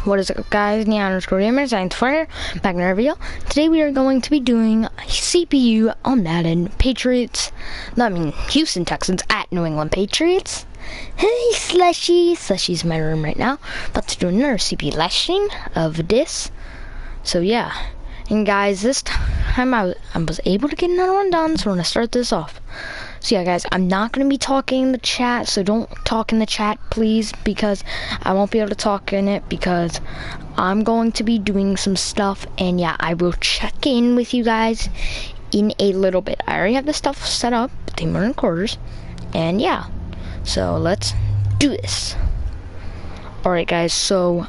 What is up, guys? Neon_Gamer, Science Fire, back in our video. Today we are going to be doing CPU on Madden, Houston Texans at New England Patriots. Hey, Slushy's in my room right now. About to do another CPU live stream of this. So yeah, and guys, this time I was able to get another one done, so we're gonna start this off. So yeah, guys, I'm not going to be talking in the chat, so don't talk in the chat, please, because I won't be able to talk in it, because I'm going to be doing some stuff, and yeah, I will check in with you guys in a little bit. I already have the stuff set up, the morning quarters, and yeah, so let's do this. Alright, guys, so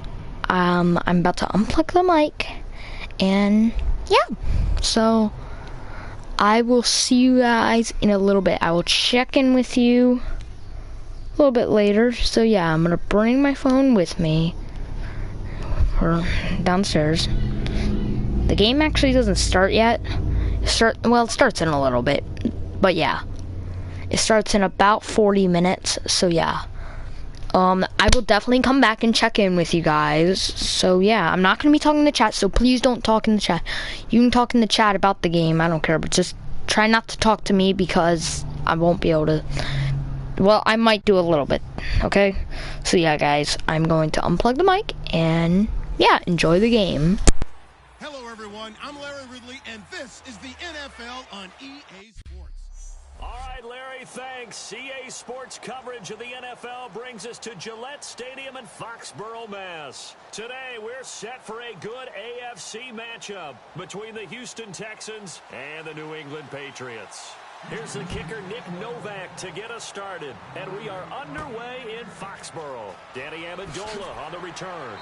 I'm about to unplug the mic, and yeah, so I will see you guys in a little bit. I will check in with you a little bit later. So yeah, I'm gonna bring my phone with me or downstairs. The game actually doesn't start yet. It starts in a little bit, but yeah, it starts in about 40 minutes. So yeah, I will definitely come back and check in with you guys. So yeah, I'm not gonna be talking in the chat, so please don't talk in the chat. You can talk in the chat about the game, I don't care, but just try not to talk to me because I won't be able to. Well, I might do a little bit, okay? So yeah, guys, I'm going to unplug the mic and yeah, enjoy the game. Hello everyone, I'm Larry Ridley and this is the NFL on EA Sports. All right, Larry, thanks. EA Sports coverage of the NFL brings us to Gillette Stadium in Foxborough, Mass. Today, we're set for a good AFC matchup between the Houston Texans and the New England Patriots. Here's the kicker, Nick Novak, to get us started. And we are underway in Foxborough. Danny Amendola on the return.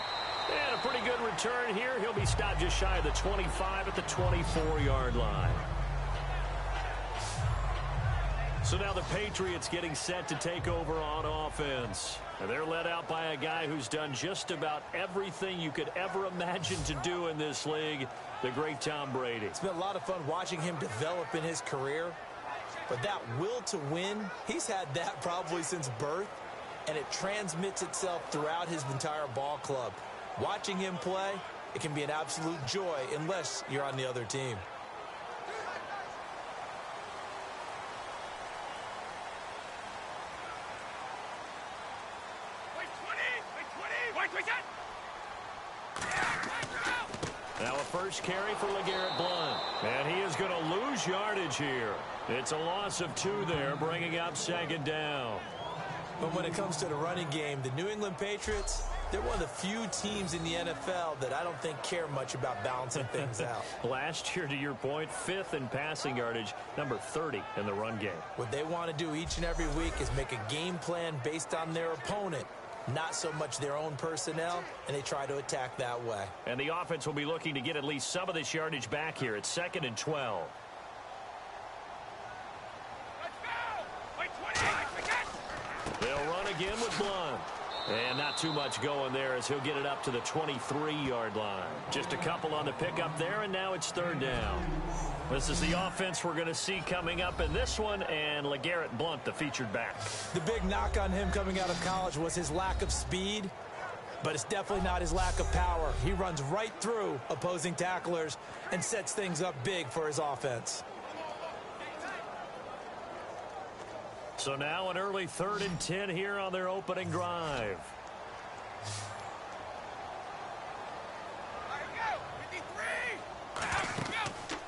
And a pretty good return here. He'll be stopped just shy of the 25 at the 24-yard line. So now the Patriots getting set to take over on offense. And they're led out by a guy who's done just about everything you could ever imagine to do in this league, the great Tom Brady. It's been a lot of fun watching him develop in his career. But that will to win, he's had that probably since birth. And it transmits itself throughout his entire ball club. Watching him play, it can be an absolute joy unless you're on the other team. Now a first carry for LeGarrette Blount. And he is going to lose yardage here. It's a loss of 2 there, bringing up second down. But when it comes to the running game, the New England Patriots, they're one of the few teams in the NFL that I don't think care much about balancing things out. Last year, to your point, 5th in passing yardage, number 30 in the run game. What they want to do each and every week is make a game plan based on their opponent, not so much their own personnel, and they try to attack that way. And the offense will be looking to get at least some of this yardage back here. It's 2nd and 12. They'll run again with Blount. And not too much going there as he'll get it up to the 23-yard line. Just a couple on the pickup there, and now it's 3rd down. This is the offense we're going to see coming up in this one, and LeGarrette Blount, the featured back. The big knock on him coming out of college was his lack of speed, but it's definitely not his lack of power. He runs right through opposing tacklers and sets things up big for his offense. So now an early 3rd and 10 here on their opening drive.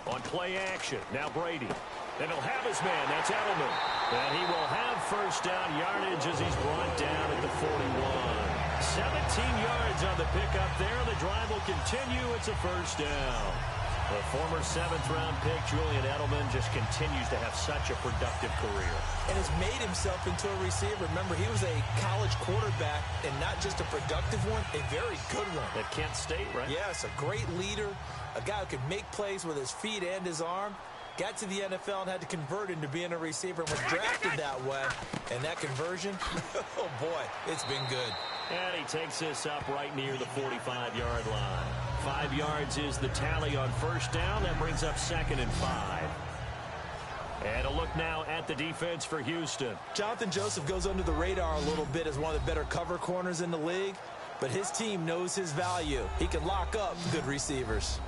On play action, now Brady. And he'll have his man, that's Edelman. And he will have first down yardage as he's brought down at the 41. 17 yards on the pickup there. The drive will continue. It's a first down. The former 7th-round pick, Julian Edelman, just continues to have such a productive career. And has made himself into a receiver. Remember, he was a college quarterback, and not just a productive one, a very good one. At Kent State, right? Yes, a great leader, a guy who could make plays with his feet and his arm. Got to the NFL and had to convert into being a receiver and was drafted that way. And that conversion, oh boy, it's been good. And he takes this up right near the 45-yard line. 5 yards is the tally on first down. That brings up 2nd and 5. And a look now at the defense for Houston. Jonathan Joseph goes under the radar a little bit as one of the better cover corners in the league. but his team knows his value. He can lock up good receivers.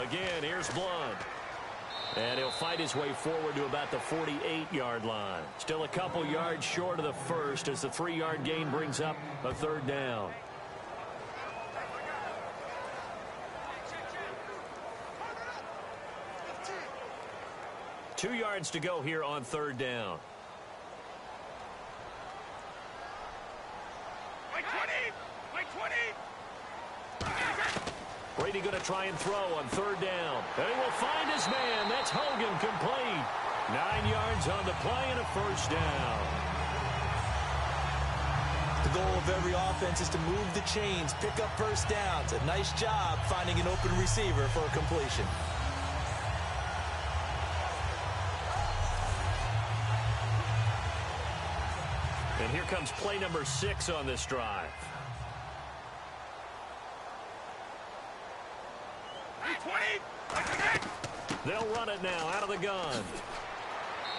Again, here's Blunt. And he'll fight his way forward to about the 48-yard line. Still a couple yards short of the first as the 3-yard gain brings up a third down. Two yards to go here on third down. Brady going to try and throw on third down. And he will find his man. That's Hogan, complete. 9 yards on the play and a first down. The goal of every offense is to move the chains, pick up first downs. A nice job finding an open receiver for a completion. And here comes play number 6 on this drive. They'll run it now out of the gun.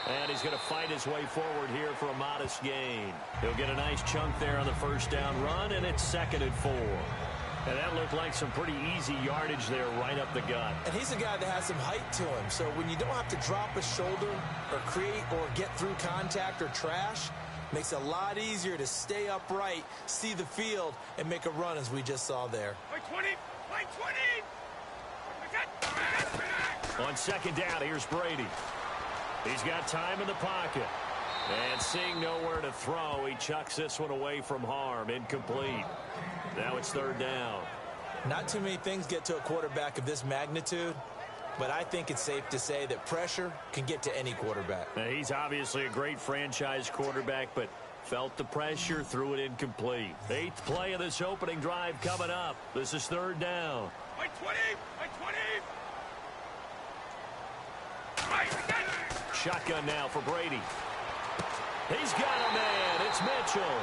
And he's going to fight his way forward here for a modest gain. He'll get a nice chunk there on the first down run, and it's 2nd and 4. And that looked like some pretty easy yardage there right up the gut. And he's a guy that has some height to him. So when you don't have to drop a shoulder or create or get through contact or trash, makes it a lot easier to stay upright, see the field, and make a run as we just saw there. On second down, here's Brady. He's got time in the pocket. And seeing nowhere to throw, he chucks this one away from harm. Incomplete. Now it's third down. Not too many things get to a quarterback of this magnitude, but I think it's safe to say that pressure can get to any quarterback. Now, he's obviously a great franchise quarterback, but felt the pressure, threw it incomplete. 8th play of this opening drive coming up. This is third down. Shotgun now for Brady. He's got a man. It's Mitchell.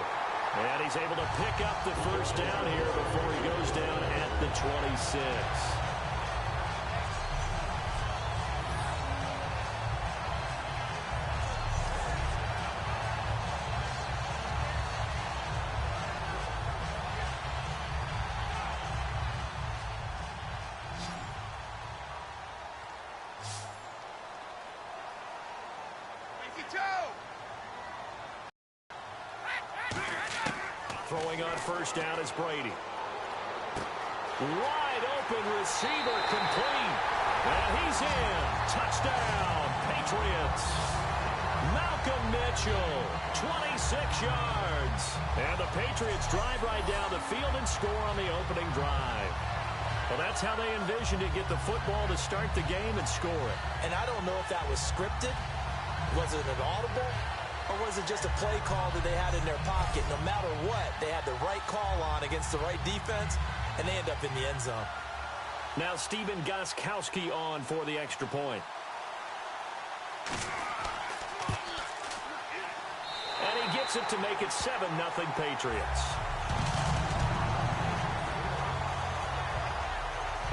And he's able to pick up the first down here before he goes down at the 26. Throwing on first down is Brady. Wide open receiver, complete. And he's in. Touchdown, Patriots. Malcolm Mitchell, 26 yards. And the Patriots drive right down the field and score on the opening drive. Well, that's how they envisioned to get the football to start the game and score it. And I don't know if that was scripted. Was it an audible? Or was it just a play call that they had in their pocket? No matter what, they had the right call on against the right defense, and they end up in the end zone. Now Stephen Gostkowski on for the extra point. And he gets it to make it 7-0 Patriots.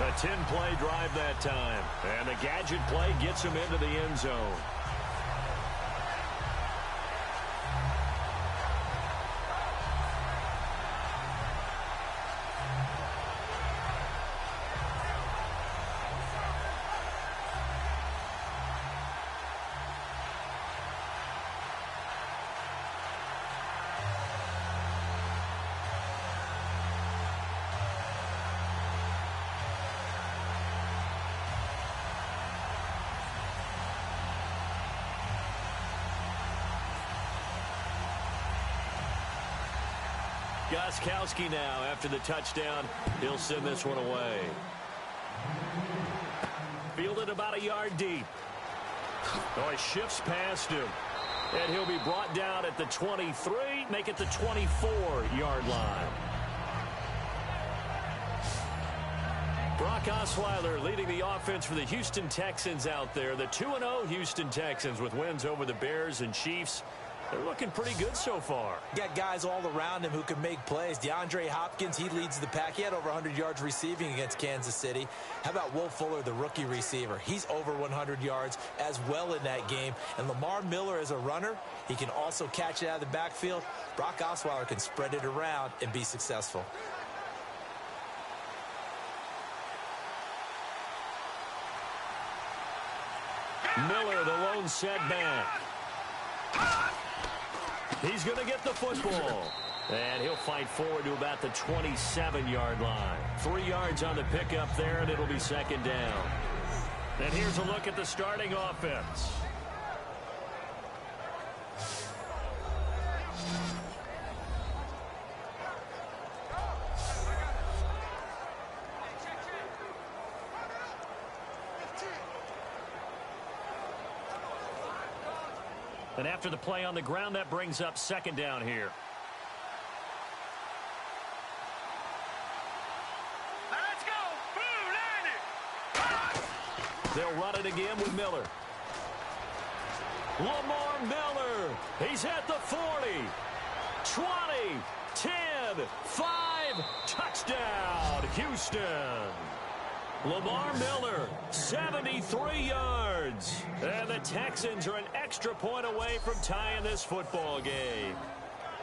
A 10-play drive that time. And the gadget play gets him into the end zone. Gostkowski now, after the touchdown, he'll send this one away. Fielded about a yard deep. Oh, he shifts past him. And he'll be brought down at the 23, make it the 24-yard line. Brock Osweiler leading the offense for the Houston Texans out there. The 2-0 Houston Texans with wins over the Bears and Chiefs. They're looking pretty good so far. Got guys all around him who can make plays. DeAndre Hopkins, he leads the pack. He had over 100 yards receiving against Kansas City. How about Will Fuller, the rookie receiver? He's over 100 yards as well in that game. And Lamar Miller as a runner, he can also catch it out of the backfield. Brock Osweiler can spread it around and be successful. Miller, the lone setback. He's going to get the football. And he'll fight forward to about the 27-yard line. 3 yards on the pickup there, and it'll be second down. And here's a look at the starting offense. And after the play on the ground, that brings up second down here. Let's go. Boo, They'll run it again with Miller. Lamar Miller. He's at the 40. 20. 10. 5. Touchdown, Houston. Lamar Miller, 73 yards. And the Texans are an extra point away from tying this football game.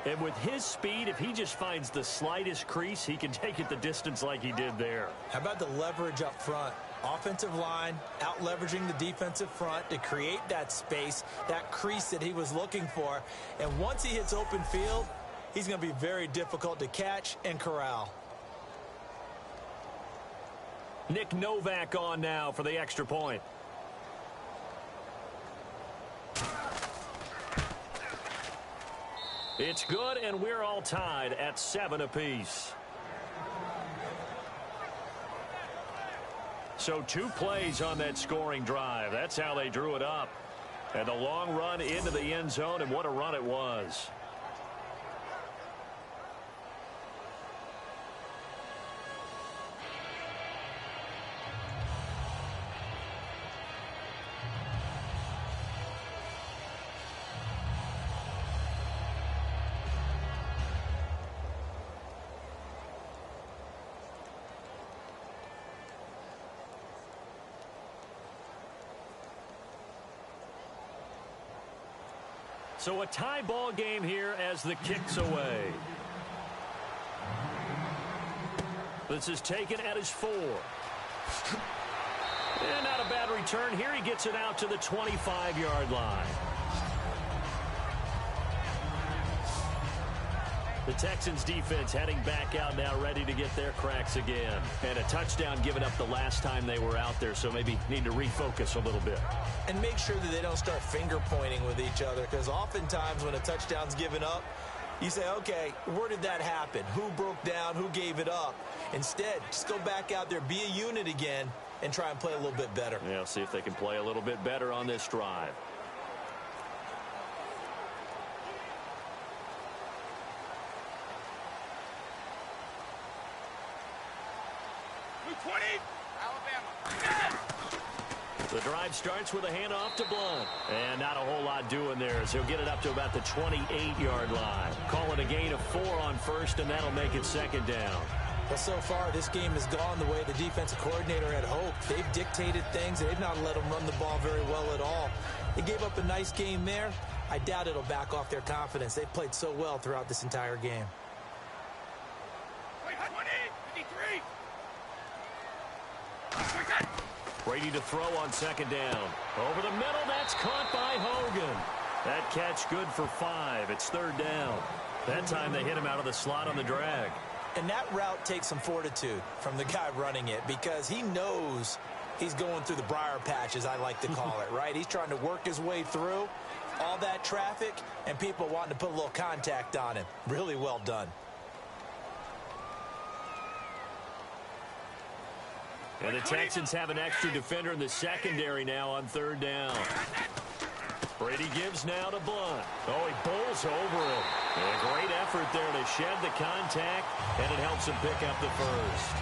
And with his speed, if he just finds the slightest crease, he can take it the distance like he did there. How about the leverage up front? Offensive line out leveraging the defensive front to create that space, that crease that he was looking for. And once he hits open field, he's going to be very difficult to catch and corral. Nick Novak on now for the extra point. It's good, and we're all tied at 7 apiece. So 2 plays on that scoring drive. That's how they drew it up. And the long run into the end zone, and what a run it was. So a tie ball game here as the kick's away. This is taken at his 4. And not a bad return here. He gets it out to the 25-yard line. The Texans defense heading back out now, ready to get their cracks again. And a touchdown given up the last time they were out there, so maybe need to refocus a little bit. And make sure that they don't start finger pointing with each other, because oftentimes when a touchdown's given up, you say, okay, where did that happen? Who broke down? Who gave it up? Instead, just go back out there, be a unit again, and try and play a little bit better. Yeah, see if they can play a little bit better on this drive. The drive starts with a handoff to Blunt. And not a whole lot doing there, as he'll get it up to about the 28-yard line. Call it a gain of 4 on first, and that'll make it second down. Well, so far, this game has gone the way the defensive coordinator had hoped. They've dictated things. They've not let them run the ball very well at all. They gave up a nice game there. I doubt it'll back off their confidence. They've played so well throughout this entire game. Brady to throw on second down. Over the middle, that's caught by Hogan. That catch good for 5. It's third down. That time they hit him out of the slot on the drag. And that route takes some fortitude from the guy running it, because he knows he's going through the briar patch, as I like to call it, right? He's trying to work his way through all that traffic and people wanting to put a little contact on him. Really well done. And the Texans have an extra defender in the secondary now on third down. Brady gives now to Blunt. Oh, he bowls over him. And a great effort there to shed the contact, and it helps him pick up the first.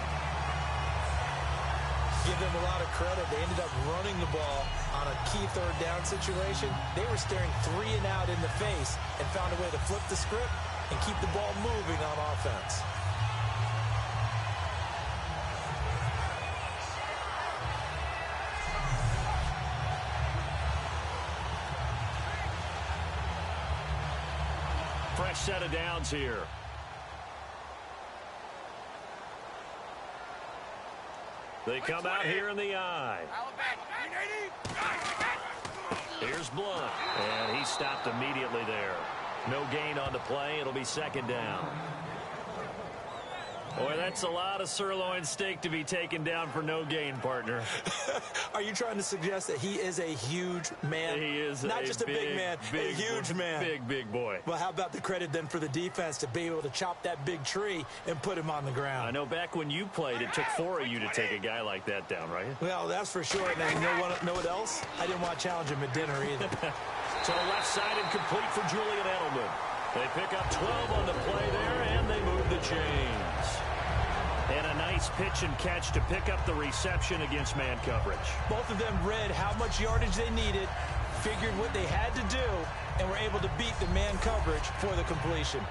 give them a lot of credit. They ended up running the ball on a key third down situation. They were staring 3 and out in the face and found a way to flip the script and keep the ball moving on offense. Fresh set of downs here. They come out here in the eye. Here's Blunt, and he stopped immediately there. No gain on the play. It'll be second down. Boy, that's a lot of sirloin steak to be taken down for no gain, partner. Are you trying to suggest that he is a huge man? He is not just a big man, a huge man. Big boy. Well, how about the credit then for the defense to be able to chop that big tree and put him on the ground? I know back when you played, it took 4 of you to take a guy like that down, right? Well, that's for sure. And you know what else? I didn't want to challenge him at dinner either. So left side incomplete for Julian Edelman. They pick up 12 on the play there, and they move the chains. And a nice pitch and catch to pick up the reception against man coverage. Both of them read how much yardage they needed, figured what they had to do, and were able to beat the man coverage for the completion.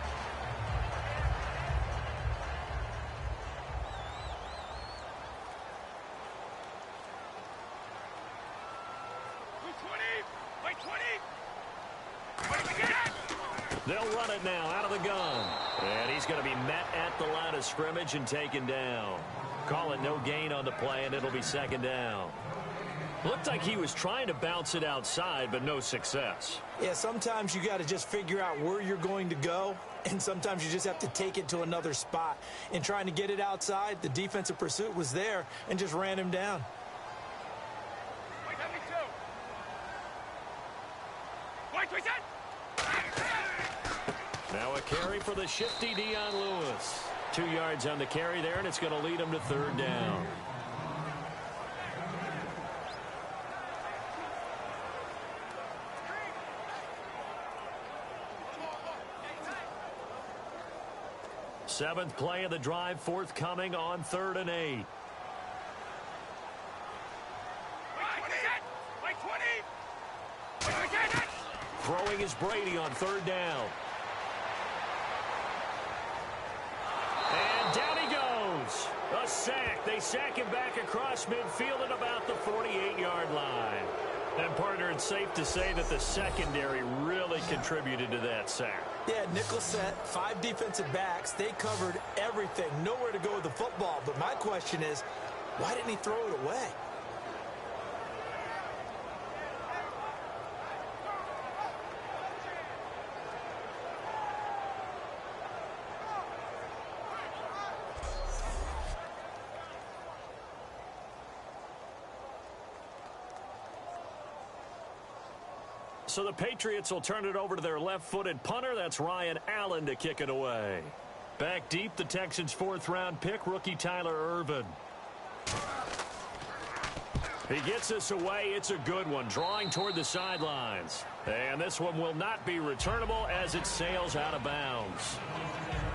They'll run it now out of the gun. And he's going to be met at the line of scrimmage and taken down. Call it no gain on the play, and it'll be second down. Looked like he was trying to bounce it outside, but no success. Yeah, sometimes you got to just figure out where you're going to go, and sometimes you just have to take it to another spot. In trying to get it outside, the defensive pursuit was there and just ran him down. Now a carry for the shifty Dion Lewis. 2 yards on the carry there, and it's going to lead him to third down. Seventh play of the drive forthcoming on 3rd and 8. Throwing is Brady on 3rd down. And down he goes. A sack. They sack him back across midfield at about the 48-yard line. And, partner, it's safe to say that the secondary really contributed to that sack. Yeah, nickel set, 5 defensive backs. They covered everything. Nowhere to go with the football. But my question is, why didn't he throw it away? So the Patriots will turn it over to their left-footed punter. That's Ryan Allen to kick it away. Back deep, the Texans' 4th-round pick, rookie Tyler Ervin. He gets this away. It's a good one, drawing toward the sidelines. And this one will not be returnable as it sails out of bounds.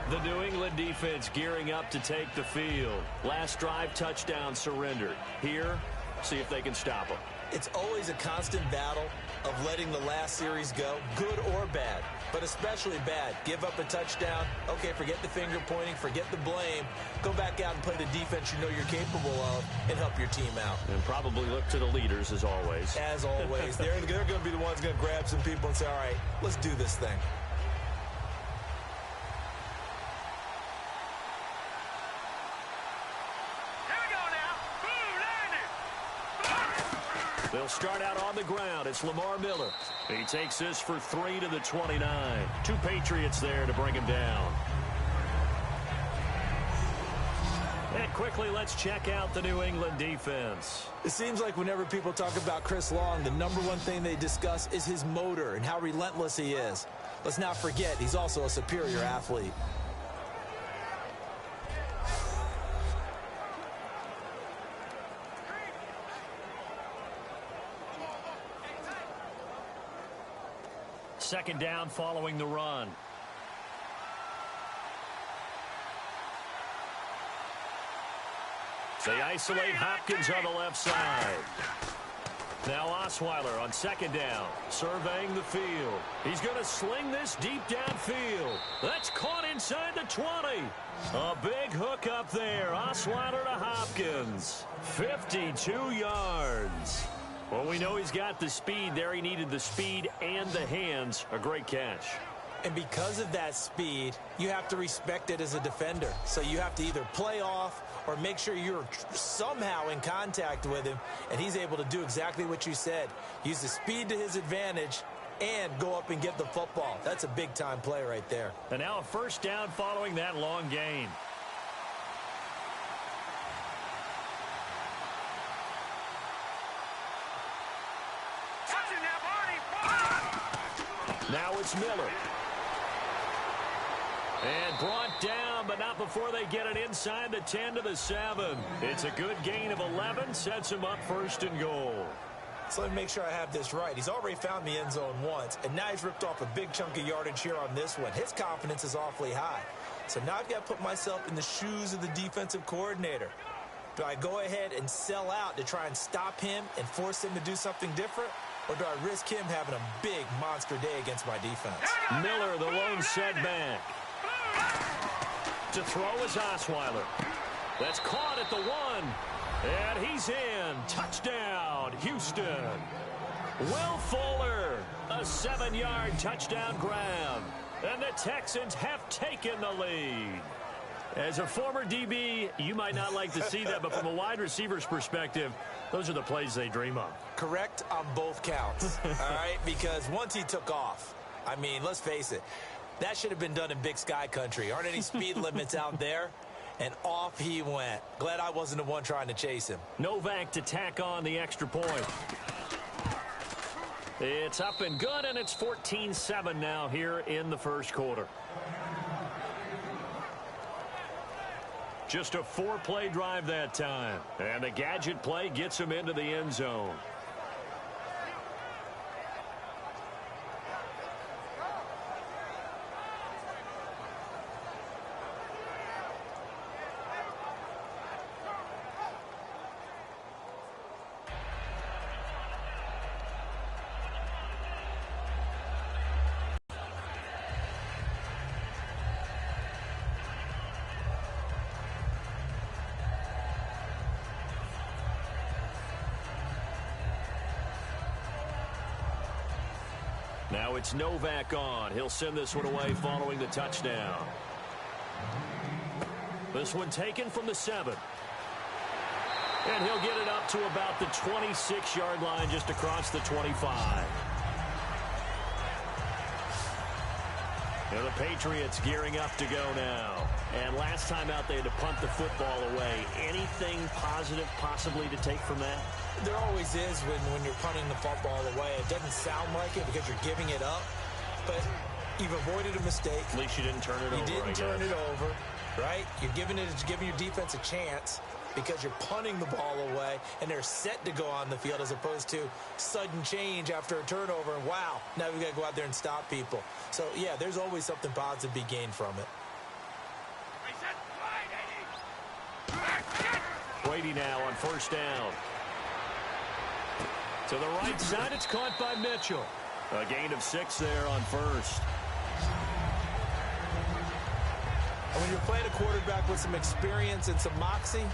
The New England defense gearing up to take the field. Last drive, touchdown surrendered. Here, see if they can stop them. It's always a constant battle of letting the last series go, good or bad, but especially bad. Give up a touchdown. Okay, forget the finger pointing, forget the blame. Go back out and play the defense you know you're capable of and help your team out. And probably look to the leaders as always. As always. They're going to be the ones going to grab some people and say, all right, let's do this thing. They'll start out on the ground. It's Lamar Miller. He takes this for 3 to the 29. 2 Patriots there to bring him down. And quickly, let's check out the New England defense. It seems like whenever people talk about Chris Long, the number one thing they discuss is his motor and how relentless he is. Let's not forget, he's also a superior athlete. Second down following the run. They isolate Hopkins on the left side. Now Osweiler on second down, surveying the field. He's going to sling this deep downfield. That's caught inside the 20. A big hook up there. Osweiler to Hopkins. 52 yards. Well, we know he's got the speed there. He needed the speed and the hands. A great catch. And because of that speed, you have to respect it as a defender. So you have to either play off or make sure you're somehow in contact with him, and he's able to do exactly what you said. Use the speed to his advantage and go up and get the football. That's a big-time play right there. And now a first down following that long gain. Now it's Miller. And brought down, but not before they get it inside the 10 to the 7. It's a good gain of 11, sets him up first and goal. So let me make sure I have this right. He's already found the end zone once, and now he's ripped off a big chunk of yardage here on this one. His confidence is awfully high. So now I've got to put myself in the shoes of the defensive coordinator. Do I go ahead and sell out to try and stop him and force him to do something different? Or do I risk him having a big monster day against my defense? Miller, the lone setback. To throw is Osweiler. That's caught at the 1. And he's in. Touchdown, Houston. Will Fuller, a 7-yard touchdown grab. And the Texans have taken the lead. As a former DB, you might not like to see that, but from a wide receiver's perspective, those are the plays they dream of. Correct on both counts, all right? Because once he took off, I mean, let's face it, that should have been done in Big Sky country. Aren't any speed limits out there? And off he went. Glad I wasn't the one trying to chase him. Novak to tack on the extra point. It's up and good, and it's 14-7 now here in the first quarter. Just a 4-play drive that time. And the gadget play gets him into the end zone. Now it's Novak on. He'll send this one away following the touchdown. This one taken from the 7. And he'll get it up to about the 26-yard line just across the 25. And the Patriots gearing up to go now. And last time out they had to punt the football away. Anything positive possibly to take from that? There always is when you're punting the football away. It doesn't sound like it because you're giving it up, but you've avoided a mistake. At least you didn't turn it over. You didn't turn it over, right? You're giving your defense a chance because you're punting the ball away, and they're set to go on the field as opposed to sudden change after a turnover. And wow, now we've got to go out there and stop people. So, yeah, there's always something positive to be gained from it. Brady now on first down. To the right side, it's caught by Mitchell. A gain of 6 there on first. And when you're playing a quarterback with some experience and some moxie,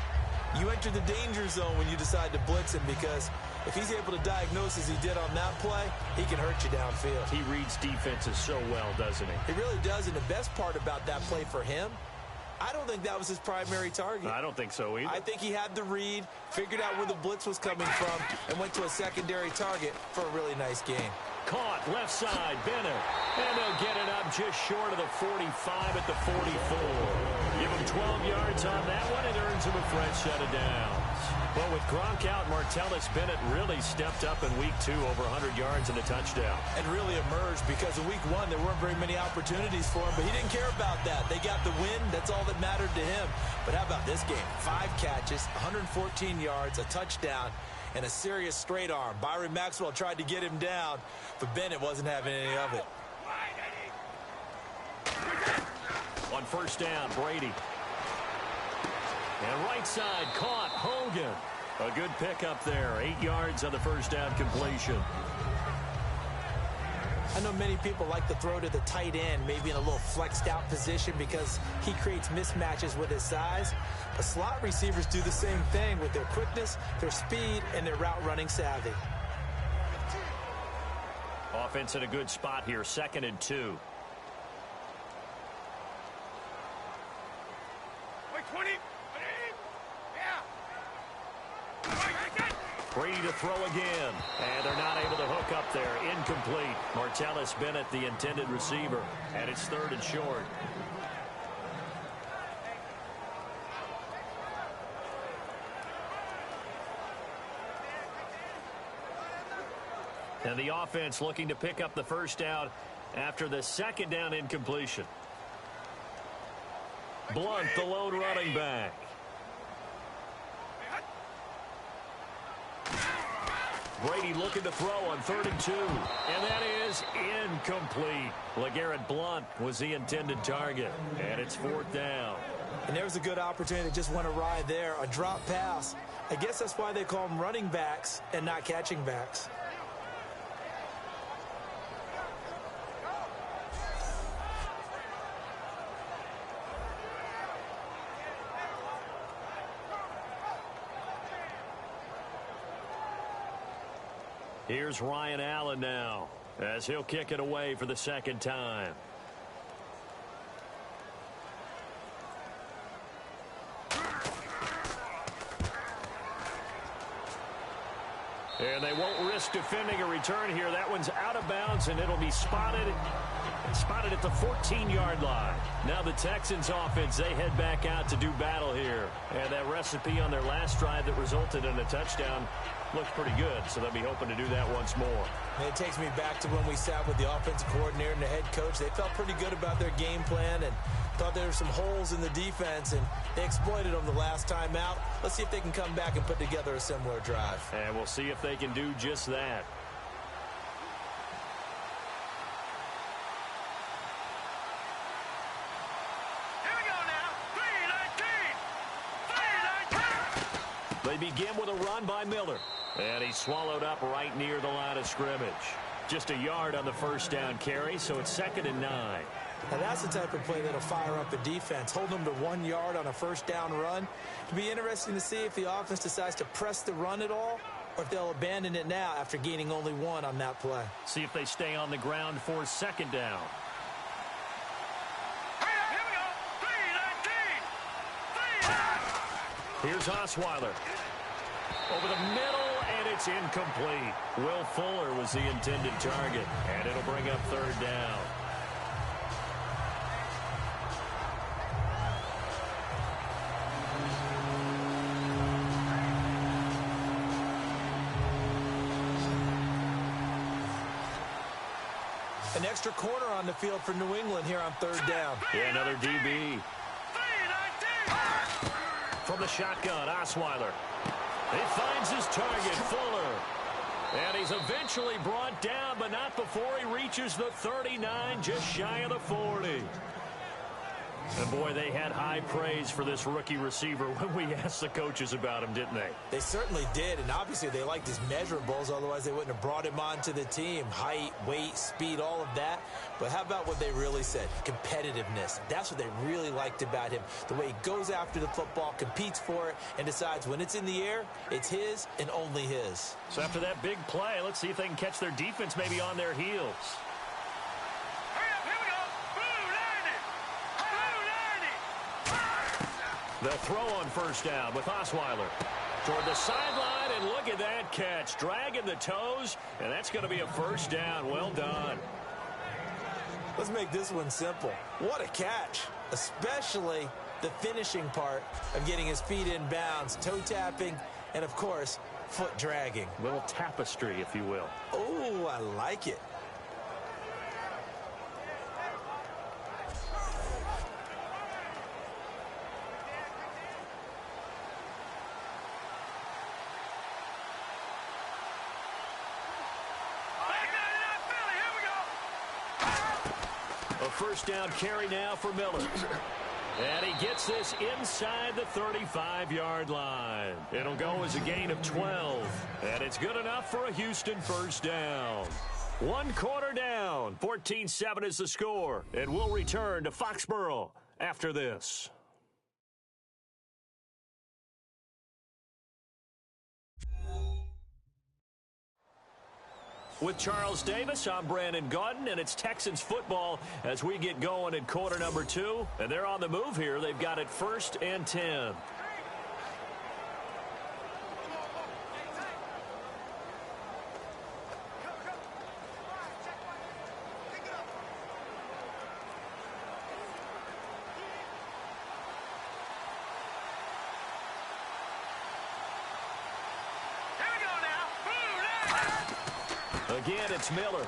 you enter the danger zone when you decide to blitz him, because if he's able to diagnose as he did on that play, he can hurt you downfield. He reads defenses so well, doesn't he? He really does, and the best part about that play for him, I don't think that was his primary target. I don't think so either. I think he had the read, figured out where the blitz was coming from, and went to a secondary target for a really nice game. Caught left side, Bennett. And they'll get it up just short of the 45 at the 44. Give him 12 yards on that one. It earns him a fresh set of downs. Well, with Gronk out, Martellus Bennett really stepped up in week 2, over 100 yards and a touchdown. And really emerged, because in week 1, there weren't very many opportunities for him, but he didn't care about that. They got the win. That's all that mattered to him. But how about this game? 5 catches, 114 yards, a touchdown, and a serious straight arm. Byron Maxwell tried to get him down, but Bennett wasn't having any of it. On first down, Brady. And right side caught. Hogan. A good pickup there. 8 yards on the first down completion. I know many people like to throw to the tight end, maybe in a little flexed out position because he creates mismatches with his size. But slot receivers do the same thing with their quickness, their speed, and their route running savvy. Offense in a good spot here. 2nd and 2. Wait, 20. Yeah. Brady to throw again. And they're not able to hook up there. Incomplete. Martellus Bennett, the intended receiver. And it's 3rd and short. And the offense looking to pick up the first down after the 2nd down incompletion. Blunt, the lone running back. Brady looking to throw on 3rd and 2. And that is incomplete. LeGarrette Blunt was the intended target. And it's 4th down. And there's a good opportunity to just want to ride there. A drop pass. I guess that's why they call them running backs and not catching backs. Here's Ryan Allen now as he'll kick it away for the 2nd time. And they won't risk defending a return here. That one's out of bounds, and it'll be spotted at the 14-yard line. Now the Texans offense, they head back out to do battle here. And that recipe on their last drive that resulted in a touchdown looks pretty good, so they'll be hoping to do that once more. And it takes me back to when we sat with the offensive coordinator and the head coach. They felt pretty good about their game plan and thought there were some holes in the defense, and they exploited them the last time out. Let's see if they can come back and put together a similar drive. And we'll see if they can do just that. Here we go now. 3-19. 3-19. They begin with a run by Miller. And he's swallowed up right near the line of scrimmage. Just a yard on the first down carry, so it's 2nd and 9. Now that's the type of play that'll fire up a defense. Hold them to 1 yard on a first down run. It'll be interesting to see if the offense decides to press the run at all or if they'll abandon it now after gaining only 1 on that play. See if they stay on the ground for 2nd down. Here we go. 3-19. 3-19. Here's Osweiler. Over the middle, and it's incomplete. Will Fuller was the intended target, and it'll bring up 3rd down. An extra corner on the field for New England here on 3rd down. Yeah, another DB. 3-19. From the shotgun, Osweiler. He finds his target, Fuller. And he's eventually brought down, but not before he reaches the 39, just shy of the 40. And boy, they had high praise for this rookie receiver when we asked the coaches about him, didn't they? They certainly did, and obviously they liked his measurables, otherwise they wouldn't have brought him onto the team. Height, weight, speed, all of that. But how about what they really said? Competitiveness. That's what they really liked about him. The way he goes after the football, competes for it, and decides when it's in the air, it's his and only his. So after that big play, let's see if they can catch their defense maybe on their heels. They'll throw on first down with Osweiler. Toward the sideline, and look at that catch. Dragging the toes, and that's going to be a first down. Well done. Let's make this one simple. What a catch, especially the finishing part of getting his feet in bounds, toe tapping, and, of course, foot dragging. A little tapestry, if you will. Oh, I like it. A first down carry now for Miller. And he gets this inside the 35-yard line. It'll go as a gain of 12. And it's good enough for a Houston first down. 1 quarter down. 14-7 is the score. And we'll return to Foxborough after this. With Charles Davis, I'm Brandon Gaudin, and it's Texans football as we get going in quarter number 2. And they're on the move here. They've got it 1st and 10. Again, it's Miller.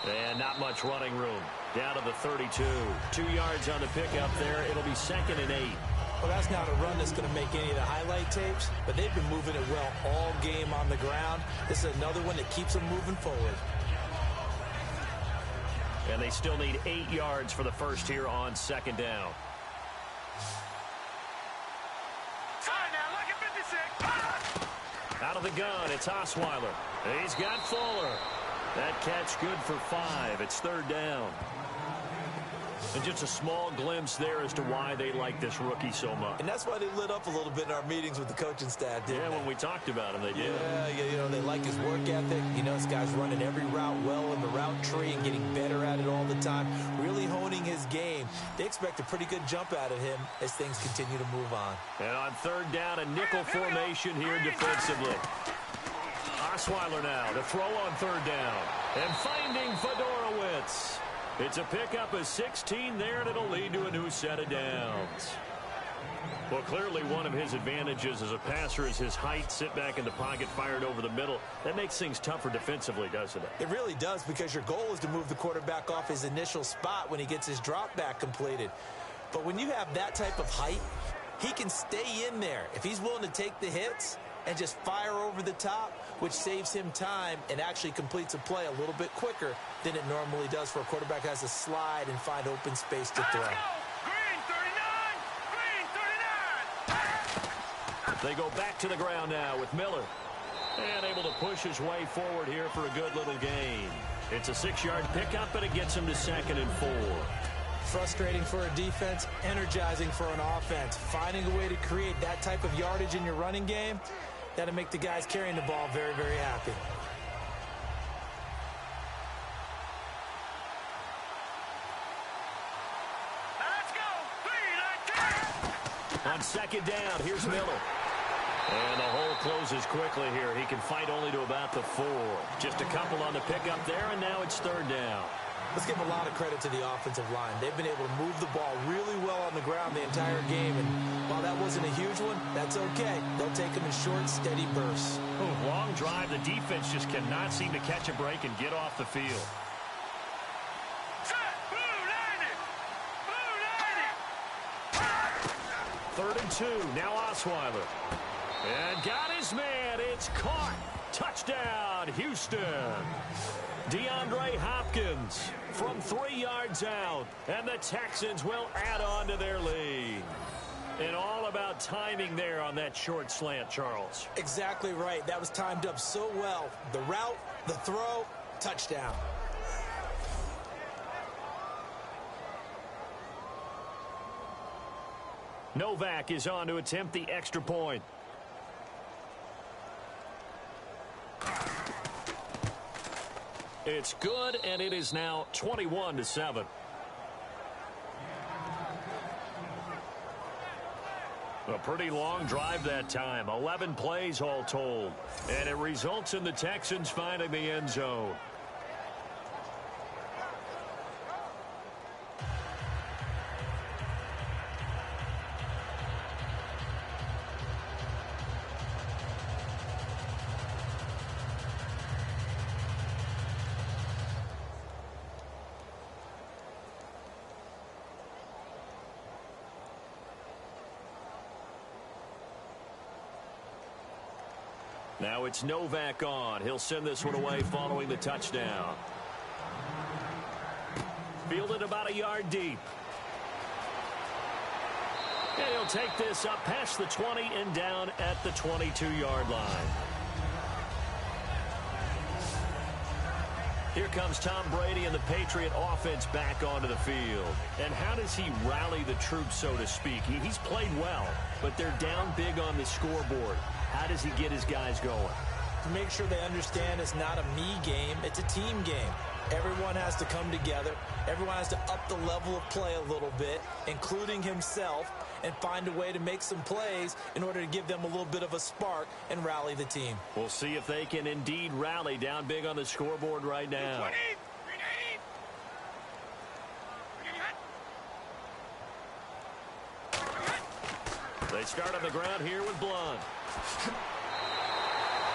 And not much running room. Down to the 32. 2 yards on the pickup there. It'll be 2nd and 8. Well, that's not a run that's going to make any of the highlight tapes, but they've been moving it well all game on the ground. This is another one that keeps them moving forward. And they still need 8 yards for the first here on 2nd down. Out of the gun, it's Osweiler. He's got Fuller. That catch good for 5. It's 3rd down. And just a small glimpse there as to why they like this rookie so much. And that's why they lit up a little bit in our meetings with the coaching staff, didn't they? When we talked about him, they did. Yeah, they like his work ethic. This guy's running every route well in the route tree and getting better at it all the time, really honing his game. They expect a pretty good jump out of him as things continue to move on. And on 3rd down, a nickel formation here defensively. Osweiler now to throw on 3rd down. And finding Fedorowicz. It's a pickup of 16 there, and it'll lead to a new set of downs. Well, clearly one of his advantages as a passer is his height, sit back in the pocket, fired over the middle. That makes things tougher defensively, doesn't it? It really does, because your goal is to move the quarterback off his initial spot when he gets his drop back completed. But when you have that type of height, he can stay in there. If he's willing to take the hits and just fire over the top, which saves him time and actually completes a play a little bit quicker than it normally does for a quarterback who has to slide and find open space to throw. Green 39! They go back to the ground now with Miller. And able to push his way forward here for a good little gain. It's a 6-yard pickup, and it gets him to 2nd and 4. Frustrating for a defense, energizing for an offense. Finding a way to create that type of yardage in your running game, that'll make the guys carrying the ball very, very happy. Let's go! On 2nd down, here's Miller. And the hole closes quickly here. He can fight only to about the 4. Just a couple on the pickup there, and now it's 3rd down. Let's give a lot of credit to the offensive line. They've been able to move the ball really well on the ground the entire game. And while that wasn't a huge one, that's okay. They'll take them in short, steady bursts. Long drive. The defense just cannot seem to catch a break and get off the field. Set! Blue 90! Blue 90! 3rd and 2. Now Osweiler. And got his man. It's caught. Touchdown, Houston. DeAndre Hopkins from 3 yards out. And the Texans will add on to their lead. And all about timing there on that short slant, Charles. Exactly right. That was timed up so well. The route, the throw, touchdown. Novak is on to attempt the extra point. It's good, and it is now 21-7. A pretty long drive that time. 11 plays all told. And it results in the Texans finding the end zone. Now it's Novak on. He'll send this one away following the touchdown. Fielded about a yard deep. And he'll take this up past the 20 and down at the 22-yard line. Here comes Tom Brady and the Patriot offense back onto the field. And how does he rally the troops, so to speak? He's played well, but they're down big on the scoreboard. How does he get his guys going? To make sure they understand it's not a me game, it's a team game. Everyone has to come together. Everyone has to up the level of play a little bit, including himself, and find a way to make some plays in order to give them a little bit of a spark and rally the team. We'll see if they can indeed rally down big on the scoreboard right now. They start on the ground here with Blunt.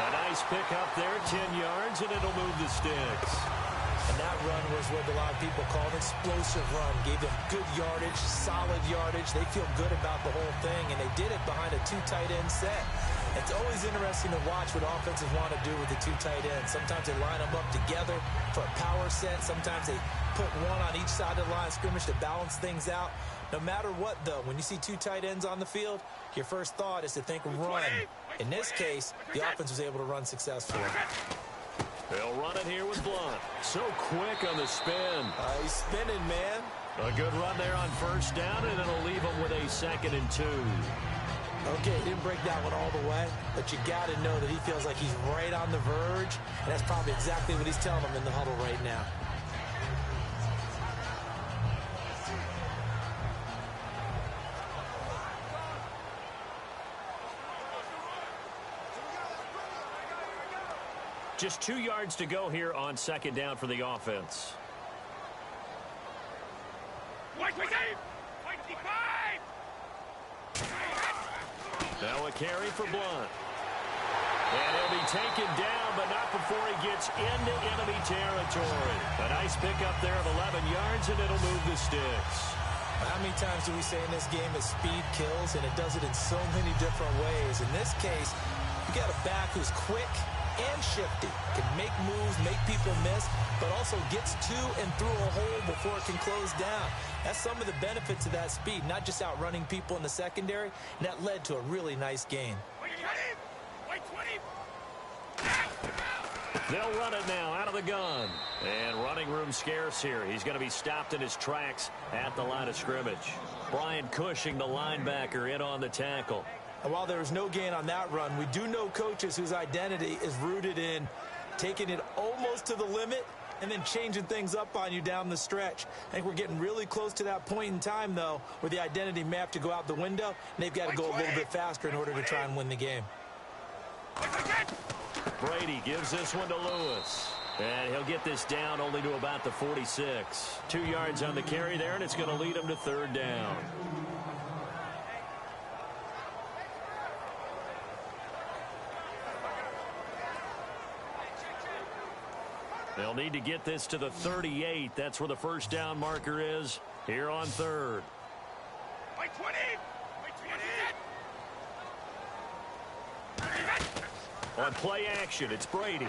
A nice pick up there, 10 yards, and it'll move the sticks. And that run was what a lot of people call an explosive run. Gave them good yardage, solid yardage. They feel good about the whole thing, and they did it behind a two tight end set. It's always interesting to watch what offenses want to do with the two tight ends. Sometimes they line them up together for a power set. Sometimes they put one on each side of the line of scrimmage to balance things out. No matter what, though, when you see two tight ends on the field, your first thought is to think run. In this case, the offense was able to run successfully. They'll run it here with Blunt. So quick on the spin. He's spinning, man. A good run there on first down, and it'll leave him with a 2nd and 2. Okay, he didn't break that one all the way, but you got to know that he feels like he's right on the verge, and that's probably exactly what he's telling them in the huddle right now. Just 2 yards to go here on 2nd down for the offense. Now a carry for Blunt. And he'll be taken down, but not before he gets into enemy territory. A nice pickup there of 11 yards, and it'll move the sticks. How many times do we say in this game that speed kills, and it does it in so many different ways? In this case, you got a back who's quick and shifty, can make moves, make people miss, but also gets to and through a hole before it can close down. That's some of the benefits of that speed, not just outrunning people in the secondary, and that led to a really nice gain. They'll run it now out of the gun. And running room scarce here. He's going to be stopped in his tracks at the line of scrimmage. Brian Cushing, the linebacker, in on the tackle. And while there was no gain on that run, we do know coaches whose identity is rooted in taking it almost to the limit and then changing things up on you down the stretch. I think we're getting really close to that point in time, though, where the identity may have to go out the window, and they've got to go a little bit faster in order to try and win the game. Brady gives this one to Lewis. And he'll get this down only to about the 46. 2 yards on the carry there, and it's going to lead him to 3rd down. They'll need to get this to the 38. That's where the first down marker is here on 3rd. On play action, it's Brady.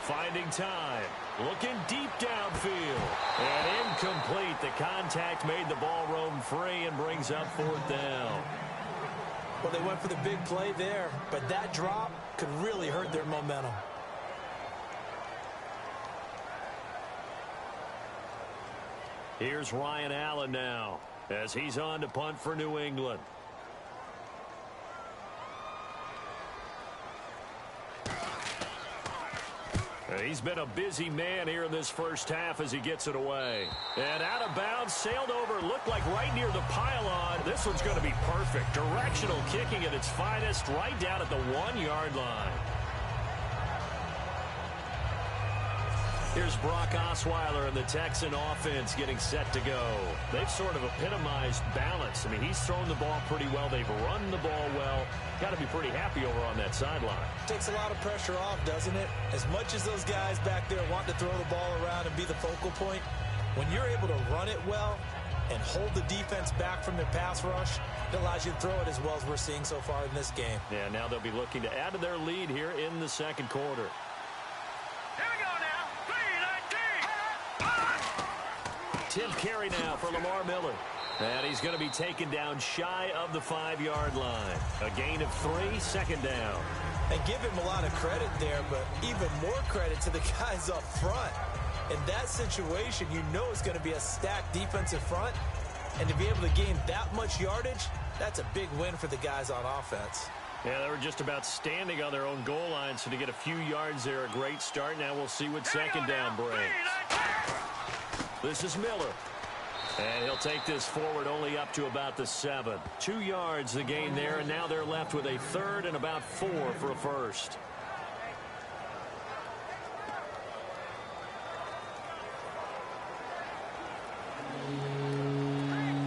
Finding time. Looking deep downfield. And incomplete. The contact made the ball roam free and brings up 4th down. Well, they went for the big play there, but that drop could really hurt their momentum. Here's Ryan Allen now as he's on to punt for New England. He's been a busy man here in this first half as he gets it away. And out of bounds, sailed over, looked like right near the pylon. This one's going to be perfect. Directional kicking at its finest, right down at the 1-yard line. Here's Brock Osweiler and the Texan offense getting set to go. They've sort of epitomized balance. I mean, he's thrown the ball pretty well. They've run the ball well. Got to be pretty happy over on that sideline. Takes a lot of pressure off, doesn't it? As much as those guys back there want to throw the ball around and be the focal point, when you're able to run it well and hold the defense back from their pass rush, it allows you to throw it as well as we're seeing so far in this game. Yeah, now they'll be looking to add to their lead here in the 2nd quarter. Here we go now. 3, 19. 10th carry now for Lamar Miller. And he's going to be taken down shy of the 5-yard line. A gain of 3, 2nd down. And give him a lot of credit there, but even more credit to the guys up front. In that situation, you know it's going to be a stacked defensive front. And to be able to gain that much yardage, that's a big win for the guys on offense. Yeah, they were just about standing on their own goal line, so to get a few yards there, a great start. Now we'll see what 2nd down brings. This is Miller. And he'll take this forward only up to about the 7. 2 yards the gain there, and now they're left with a 3rd and about 4 for a first.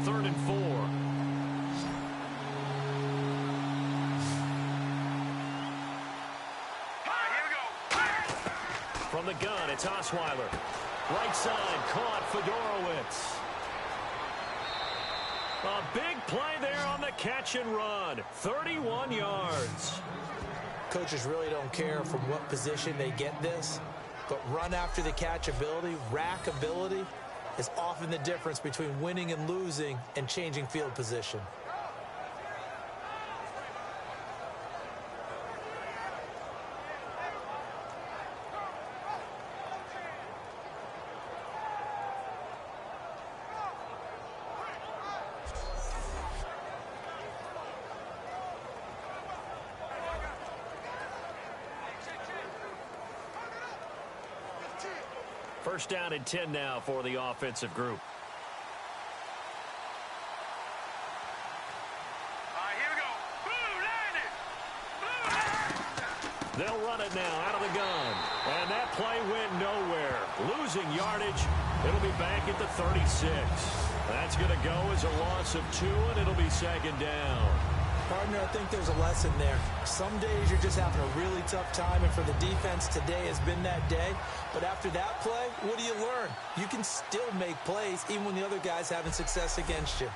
Third and 4. From the gun, it's Osweiler. Right side, caught Fedorowicz. A big play there on the catch and run. 31 yards. Coaches really don't care from what position they get this, but run after the catch ability, rack ability, is often the difference between winning and losing and changing field position. First down and 10 now for the offensive group. Here we go. They'll run it now out of the gun. And that play went nowhere. Losing yardage. It'll be back at the 36. That's going to go as a loss of 2, and it'll be 2nd down. Partner, I think there's a lesson there. Some days you're just having a really tough time, and for the defense, today has been that day. But after that play, what do you learn? You can still make plays even when the other guy's having success against you.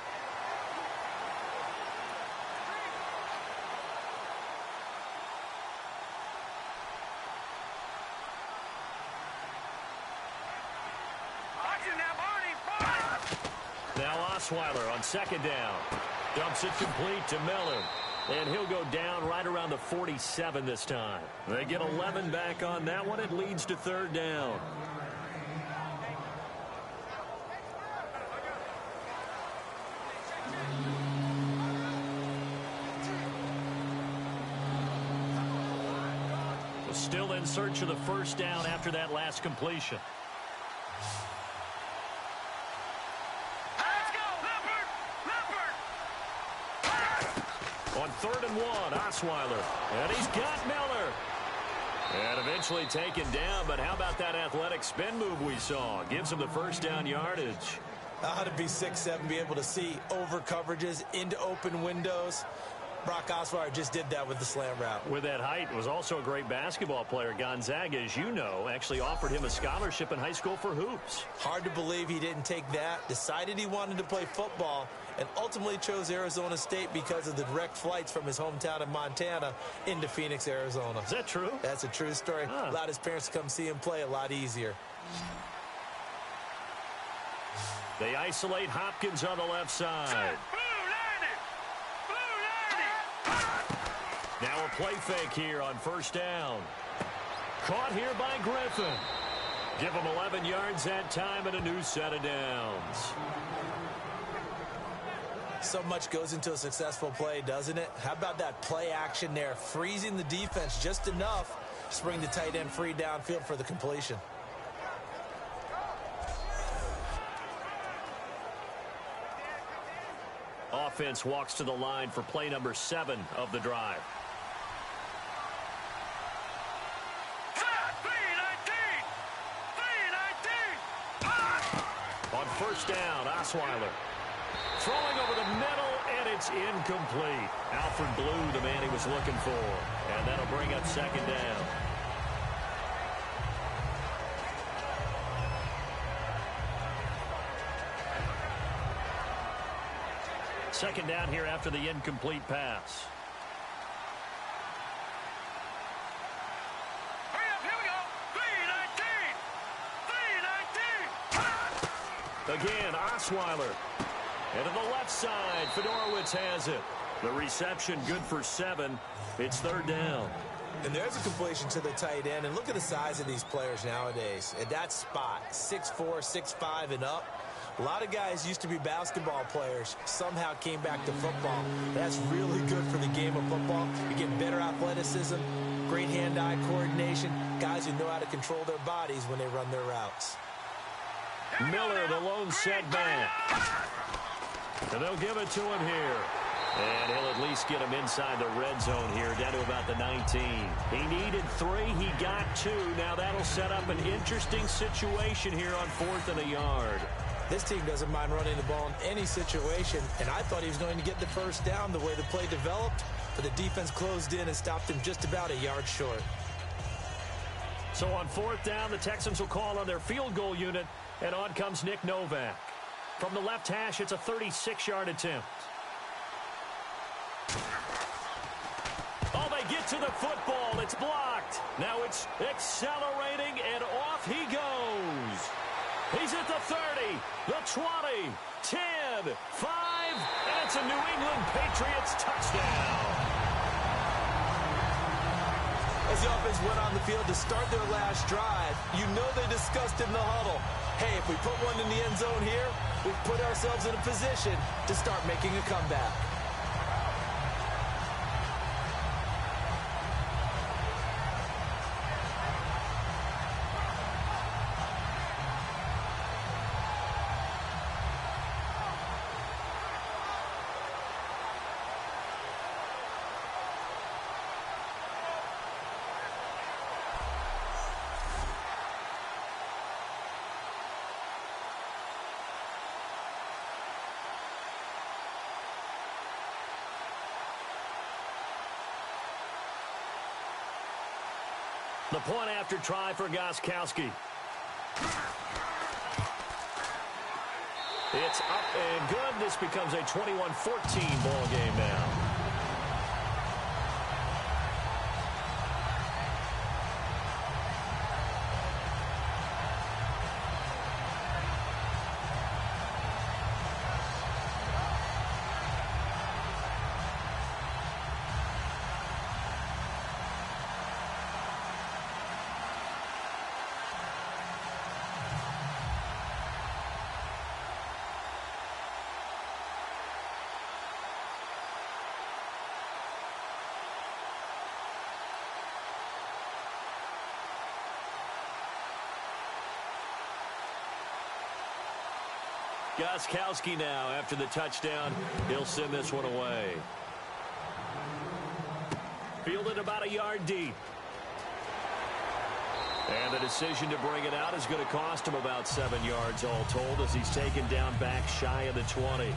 Now Osweiler on 2nd down. Dumps it complete to Miller. And he'll go down right around the 47 this time. They get 11 back on that one. It leads to 3rd down. Still in search of the first down after that last completion. On 3rd and 1, Osweiler. And he's got Miller. And eventually taken down, but how about that athletic spin move we saw? Gives him the first down yardage. How to be 6'7", be able to see over coverages into open windows. Brock Osweiler just did that with the slam route. With that height, was also a great basketball player. Gonzaga, as you know, actually offered him a scholarship in high school for hoops. Hard to believe he didn't take that, decided he wanted to play football, and ultimately chose Arizona State because of the direct flights from his hometown of Montana into Phoenix, Arizona. Is that true? That's a true story. Allowed his parents to come see him play a lot easier. They isolate Hopkins on the left side. Now a play fake here on first down. Caught here by Griffin. Give him 11 yards that time and a new set of downs. So much goes into a successful play, doesn't it? How about that play action there? Freezing the defense just enough to bring the tight end free downfield for the completion. Offense walks to the line for play number 7 of the drive. On first down, Osweiler. Throwing over the middle, and it's incomplete. Alfred Blue, the man he was looking for. And that'll bring up 2nd down. Second down here after the incomplete pass. Again, Osweiler. And to the left side, Fedorowicz has it. The reception good for 7. It's 3rd down. And there's a completion to the tight end. And look at the size of these players nowadays. At that spot, 6'4", 6'5", and up. A lot of guys used to be basketball players, somehow came back to football. That's really good for the game of football. You get better athleticism, great hand-eye coordination, guys who know how to control their bodies when they run their routes. Miller, the lone setback. And they'll give it to him here. And he'll at least get him inside the red zone here, down to about the 19. He needed 3. He got 2. Now that'll set up an interesting situation here on 4th and a yard. This team doesn't mind running the ball in any situation, and I thought he was going to get the first down the way the play developed, but the defense closed in and stopped him just about a yard short. So on 4th down, the Texans will call on their field goal unit, and on comes Nick Novak. From the left hash, it's a 36-yard attempt. Oh, they get to the football. It's blocked. Now it's accelerating, and off he goes. He's at the 30, the 20, 10, 5, and it's a New England Patriots touchdown. As the offense went on the field to start their last drive, you know they discussed in the huddle, hey, if we put one in the end zone here, we put ourselves in a position to start making a comeback. The point after try for Gostkowski. It's up and good. This becomes a 21-14 ball game now. Gostkowski now, after the touchdown, he'll send this one away. Fielded about a yard deep. And the decision to bring it out is going to cost him about 7 yards all told, as he's taken down back shy of the 20.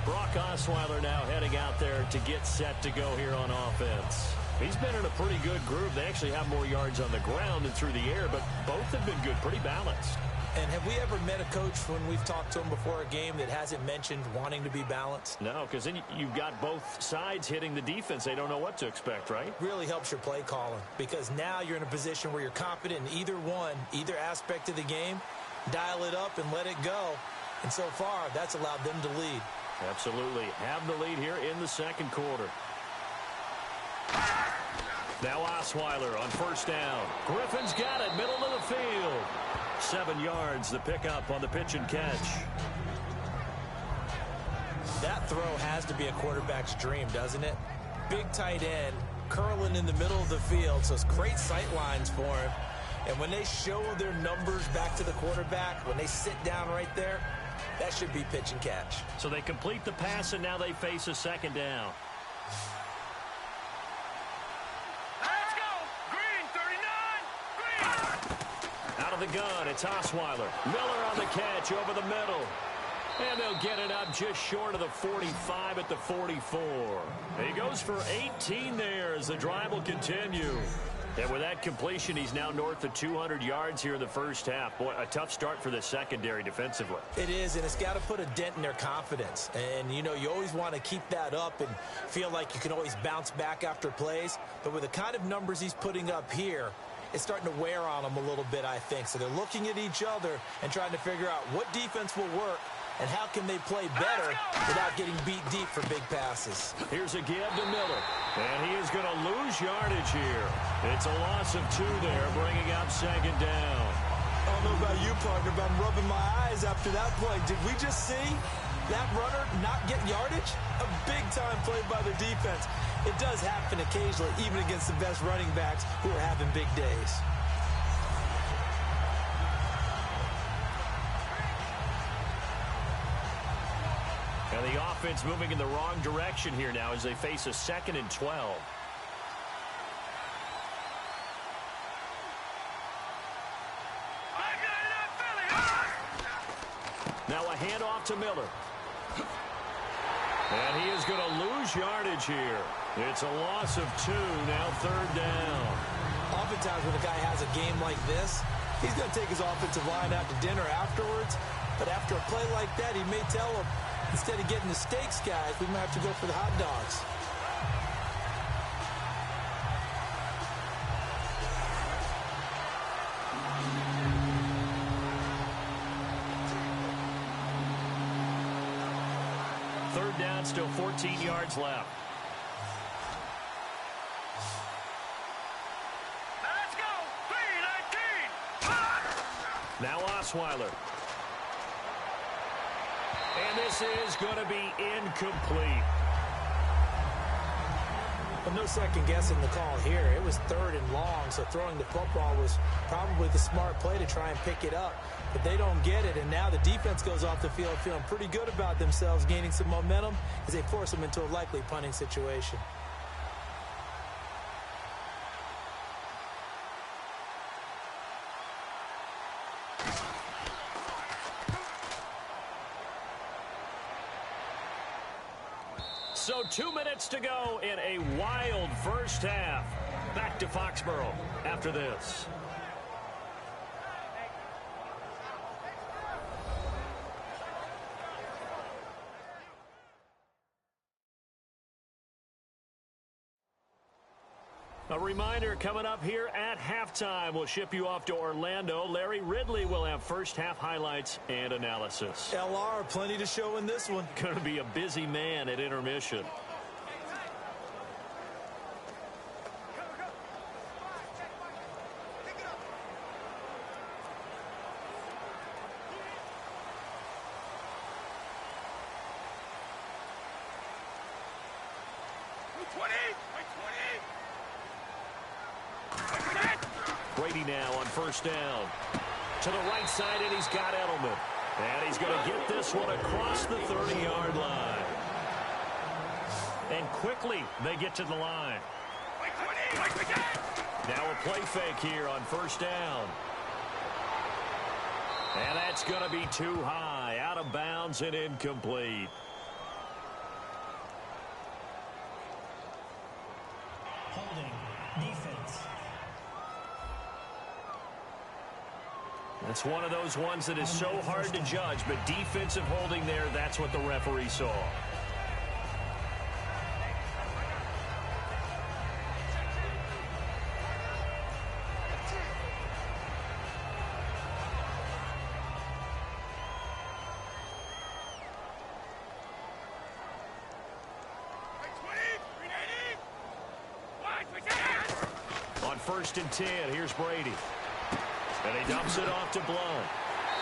Brock Osweiler now heading out there to get set to go here on offense. He's been in a pretty good group. They actually have more yards on the ground than through the air, but both have been good, pretty balanced. And have we ever met a coach when we've talked to him before a game that hasn't mentioned wanting to be balanced? No, because then you've got both sides hitting the defense. They don't know what to expect, right? Really helps your play calling, because now you're in a position where you're confident in either one, either aspect of the game. Dial it up and let it go. And so far, that's allowed them to lead. Absolutely. Have the lead here in the second quarter. Now Osweiler on first down. Griffin's got it, middle of the field. 7 yards, the pickup on the pitch and catch. That throw has to be a quarterback's dream, doesn't it? Big tight end, curling in the middle of the field, so it's great sight lines for him. And when they show their numbers back to the quarterback, when they sit down right there, that should be pitch and catch. So they complete the pass, and now they face a second down. Let's go! Green, 39! Green! Out of the gun, it's Osweiler. Miller on the catch over the middle. And they'll get it up just short of the 45 at the 44. He goes for 18 there as the drive will continue. And with that completion, he's now north of 200 yards here in the first half. Boy, a tough start for the secondary defensively. It is, and it's got to put a dent in their confidence. And, you know, you always want to keep that up and feel like you can always bounce back after plays. But with the kind of numbers he's putting up here, it's starting to wear on them a little bit, I think. So they're looking at each other and trying to figure out what defense will work And how can they play better without getting beat deep for big passes? Here's a give to Miller. And he is going to lose yardage here. It's a loss of 2 there, bringing up second down. I don't know about you, partner, but I'm rubbing my eyes after that play. Did we just see that runner not get yardage? A big-time play by the defense. It does happen occasionally, even against the best running backs who are having big days. And the offense moving in the wrong direction here now as they face a 2nd and 12. Now a handoff to Miller. And he is going to lose yardage here. It's a loss of 2, now 3rd down. Oftentimes when a guy has a game like this, he's going to take his offensive line out to dinner afterwards. But after a play like that, he may tell them, instead of getting the steaks, guys, we might have to go for the hot dogs. Third down, still 14 yards left. Let's go. 3-19. Now Osweiler. And this is going to be incomplete. Well, no second guessing the call here. It was 3rd and long, so throwing the football was probably the smart play to try and pick it up. But they don't get it, and now the defense goes off the field feeling pretty good about themselves, gaining some momentum as they force them into a likely punting situation. So 2 minutes to go in a wild first half. Back to Foxborough after this. A reminder coming up here at halftime. We'll ship you off to Orlando. Larry Ridley will have first half highlights and analysis. LR, plenty to show in this one. Going to be a busy man at intermission. Brady now on first down. To the right side, and he's got Edelman. And he's going to get this one across the 30-yard line. And quickly, they get to the line. Now a play fake here on first down. And that's going to be too high, out of bounds and incomplete. Holding, defense. It's one of those ones that is so hard to judge, but defensive holding there, that's what the referee saw. On 1st and 10, here's Brady. And he dumps it off to Blount.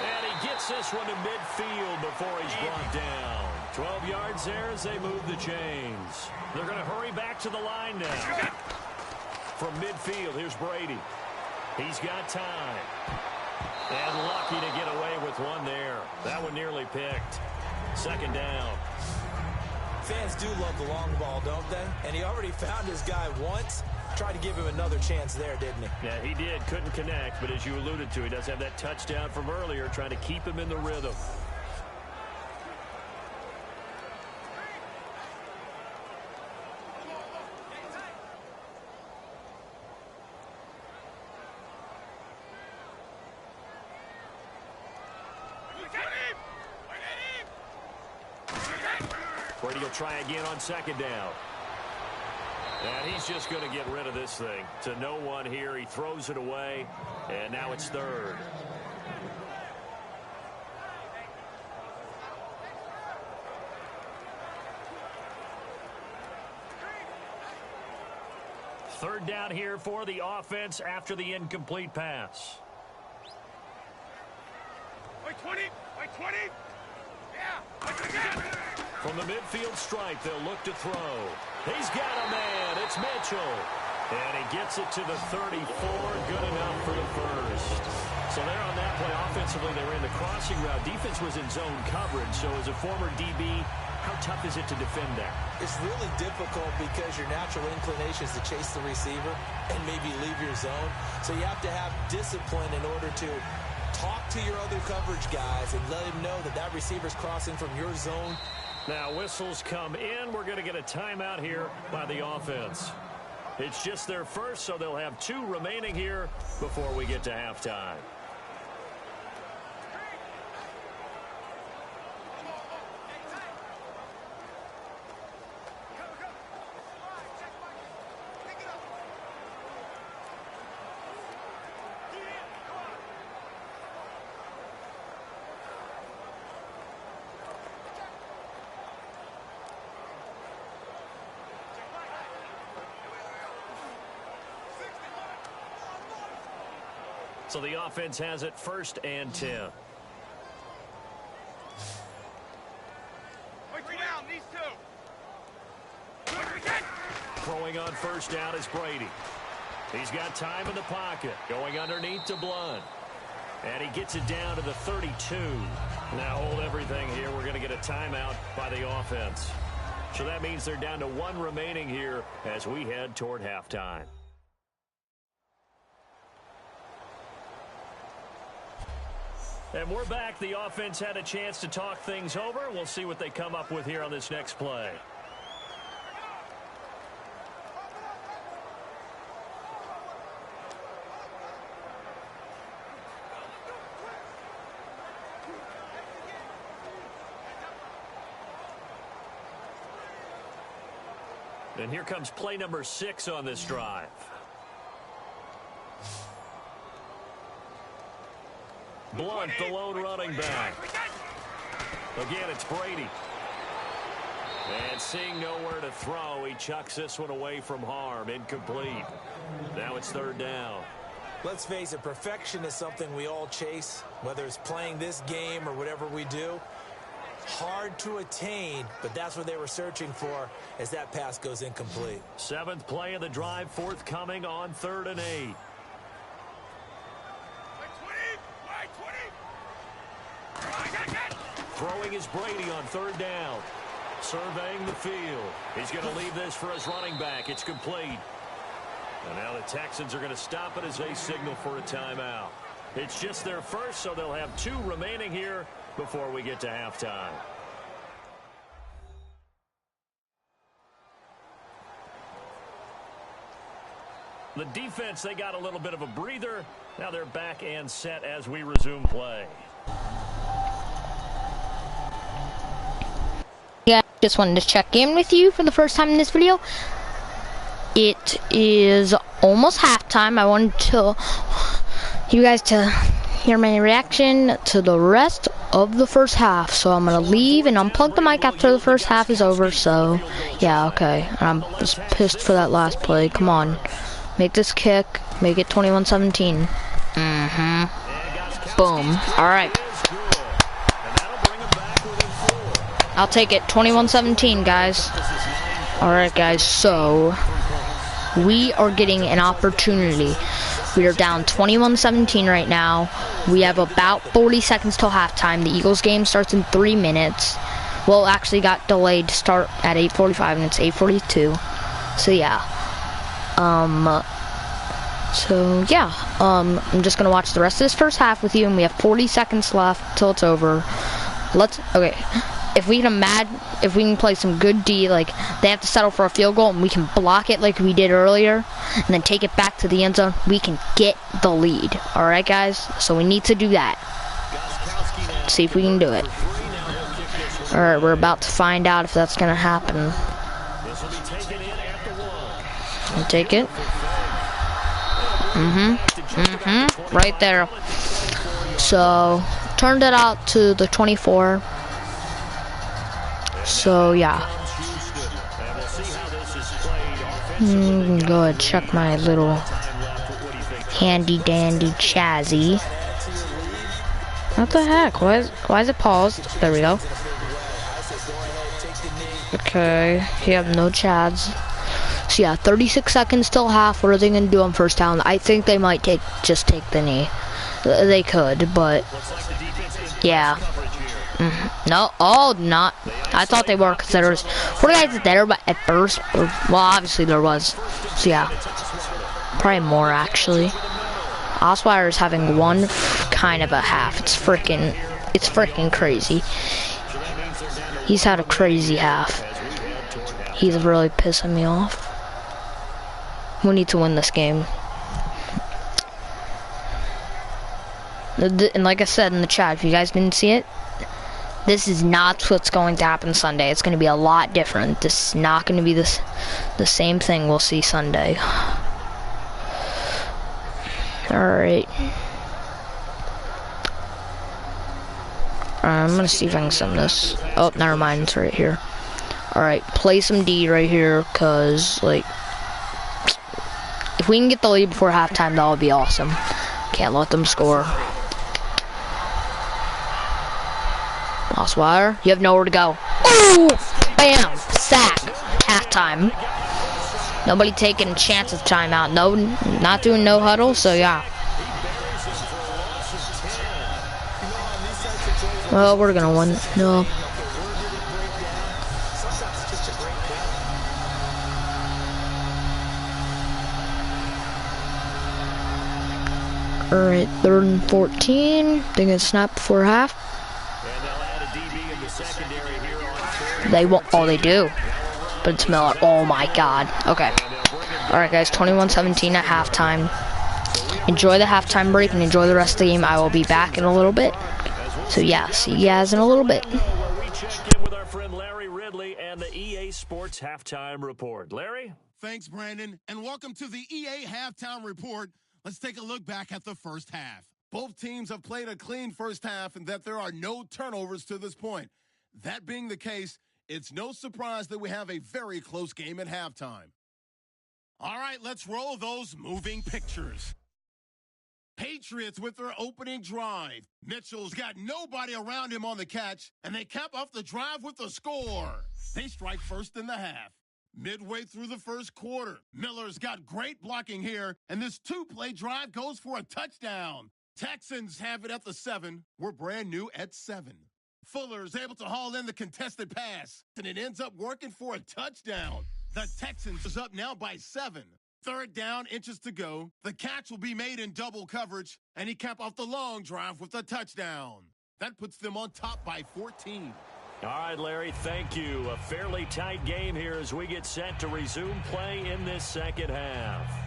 And he gets this one to midfield before he's brought down. 12 yards there as they move the chains. They're going to hurry back to the line now. From midfield, here's Brady. He's got time. And lucky to get away with one there. That one nearly picked. 2nd down. Fans do love the long ball, don't they? And he already found his guy once. Tried to give him another chance there, didn't he? Yeah, he did. Couldn't connect, but as you alluded to, he does have that touchdown from earlier, trying to keep him in the rhythm. Brady will try again on 2nd down. And he's just going to get rid of this thing. To no one here. He throws it away. And now it's 3rd. Third down here for the offense after the incomplete pass. Wait, 20. Wait, 20. Yeah. Wait, again. From the midfield stripe, they'll look to throw. He's got a man. It's Mitchell. And he gets it to the 34. Good enough for the first. So there on that play, offensively, they ran the crossing route. Defense was in zone coverage. So as a former DB, how tough is it to defend that? It's really difficult because your natural inclination is to chase the receiver and maybe leave your zone. So you have to have discipline in order to talk to your other coverage guys and let him know that that receiver's crossing from your zone. Now whistles come in. We're going to get a timeout here by the offense. It's just their first, so they'll have 2 remaining here before we get to halftime. So the offense has it 1st and 10. Wait, down, these 2. Throwing on 1st down is Brady. He's got time in the pocket. Going underneath to Blunt. And he gets it down to the 32. Now hold everything here. We're going to get a timeout by the offense. So that means they're down to 1 remaining here as we head toward halftime. And we're back. The offense had a chance to talk things over. We'll see what they come up with here on this next play. And here comes play number 6 on this drive. Blunt, the lone running back. Again, it's Brady. And seeing nowhere to throw, he chucks this one away from harm. Incomplete. Now it's 3rd down. Let's face it, perfection is something we all chase, whether it's playing this game or whatever we do. Hard to attain, but that's what they were searching for as that pass goes incomplete. 7th play of the drive, forthcoming on 3rd and 8. Throwing is Brady on 3rd down. Surveying the field. He's going to leave this for his running back. It's complete. And now the Texans are going to stop it as they signal for a timeout. It's just their first, so they'll have 2 remaining here before we get to halftime. The defense, they got a little bit of a breather. Now they're back and set as we resume play. Yeah, just wanted to check in with you for the first time in this video. It is almost halftime. I wanted you guys to hear my reaction to the rest of the first half. So I'm going to leave and unplug the mic after the first half is over. So, yeah, okay. I'm just pissed for that last play. Come on. Make this kick. Make it 21-17. Boom. All right. I'll take it. 21-17, guys. All right, guys. So we are getting an opportunity. We are down 21-17 right now. We have about 40 seconds till halftime. The Eagles game starts in 3 minutes. Well, it actually got delayed to start at 8:45, and it's 8:42. So yeah. I'm just gonna watch the rest of this first half with you, and we have 40 seconds left till it's over. Okay. If we can play some good D, like they have to settle for a field goal and we can block it like we did earlier and then take it back to the end zone, we can get the lead. Alright guys, so we need to do that. Let's see if we can do it. Alright, we're about to find out if that's gonna happen. I'll take it. Right there. So turned it out to the 24. So yeah. Go ahead, check my little handy dandy chazzy. What the heck? Why is it paused? There we go. Okay, you have no chads. So yeah, 36 seconds till half. What are they gonna do on first down? I think they might just take the knee. They could, but yeah. No, oh, not. I thought they were because there was 4 guys there, but at first, well, obviously there was. So yeah, probably more actually. Osweiler's having one kind of a half. It's freaking crazy. He's had a crazy half. He's really pissing me off. We need to win this game. And like I said in the chat, if you guys didn't see it, this is not what's going to happen Sunday. It's going to be a lot different. This is not going to be the same thing we'll see Sunday. Alright. I'm going to see if I can send this. Oh, never mind. It's right here. Alright, play some D right here, because, like, if we can get the lead before halftime, that would be awesome. Can't let them score. Osweiler, you have nowhere to go. Ooh! Bam! Sack. Halftime. Nobody taking a chance of timeout. No, not doing no huddle, so yeah. Well, we're gonna win. No. Alright, 3rd and 14. They're gonna snap before half. They won't. Oh, they do. But it's Miller. Oh my God. Okay. Alright, guys. 21-17 at halftime. Enjoy the halftime break and enjoy the rest of the game. I will be back in a little bit. So yeah, see you guys in a little bit. We check in with our friend Larry Ridley and the EA Sports Halftime Report. Larry? Thanks, Brandon, and welcome to the EA Halftime Report. Let's take a look back at the first half. Both teams have played a clean first half and that there are no turnovers to this point. That being the case, it's no surprise that we have a very close game at halftime. All right, let's roll those moving pictures. Patriots with their opening drive. Mitchell's got nobody around him on the catch, and they cap off the drive with a score. They strike first in the half. Midway through the first quarter, Miller's got great blocking here, and this two-play drive goes for a touchdown. Texans have it at the 7. We're brand new at 7. Fuller's able to haul in the contested pass, and it ends up working for a touchdown. The Texans is up now by 7. 3rd down, inches to go. The catch will be made in double coverage, and he cap off the long drive with a touchdown. That puts them on top by 14. All right, Larry, thank you. A fairly tight game here as we get set to resume play in this second half.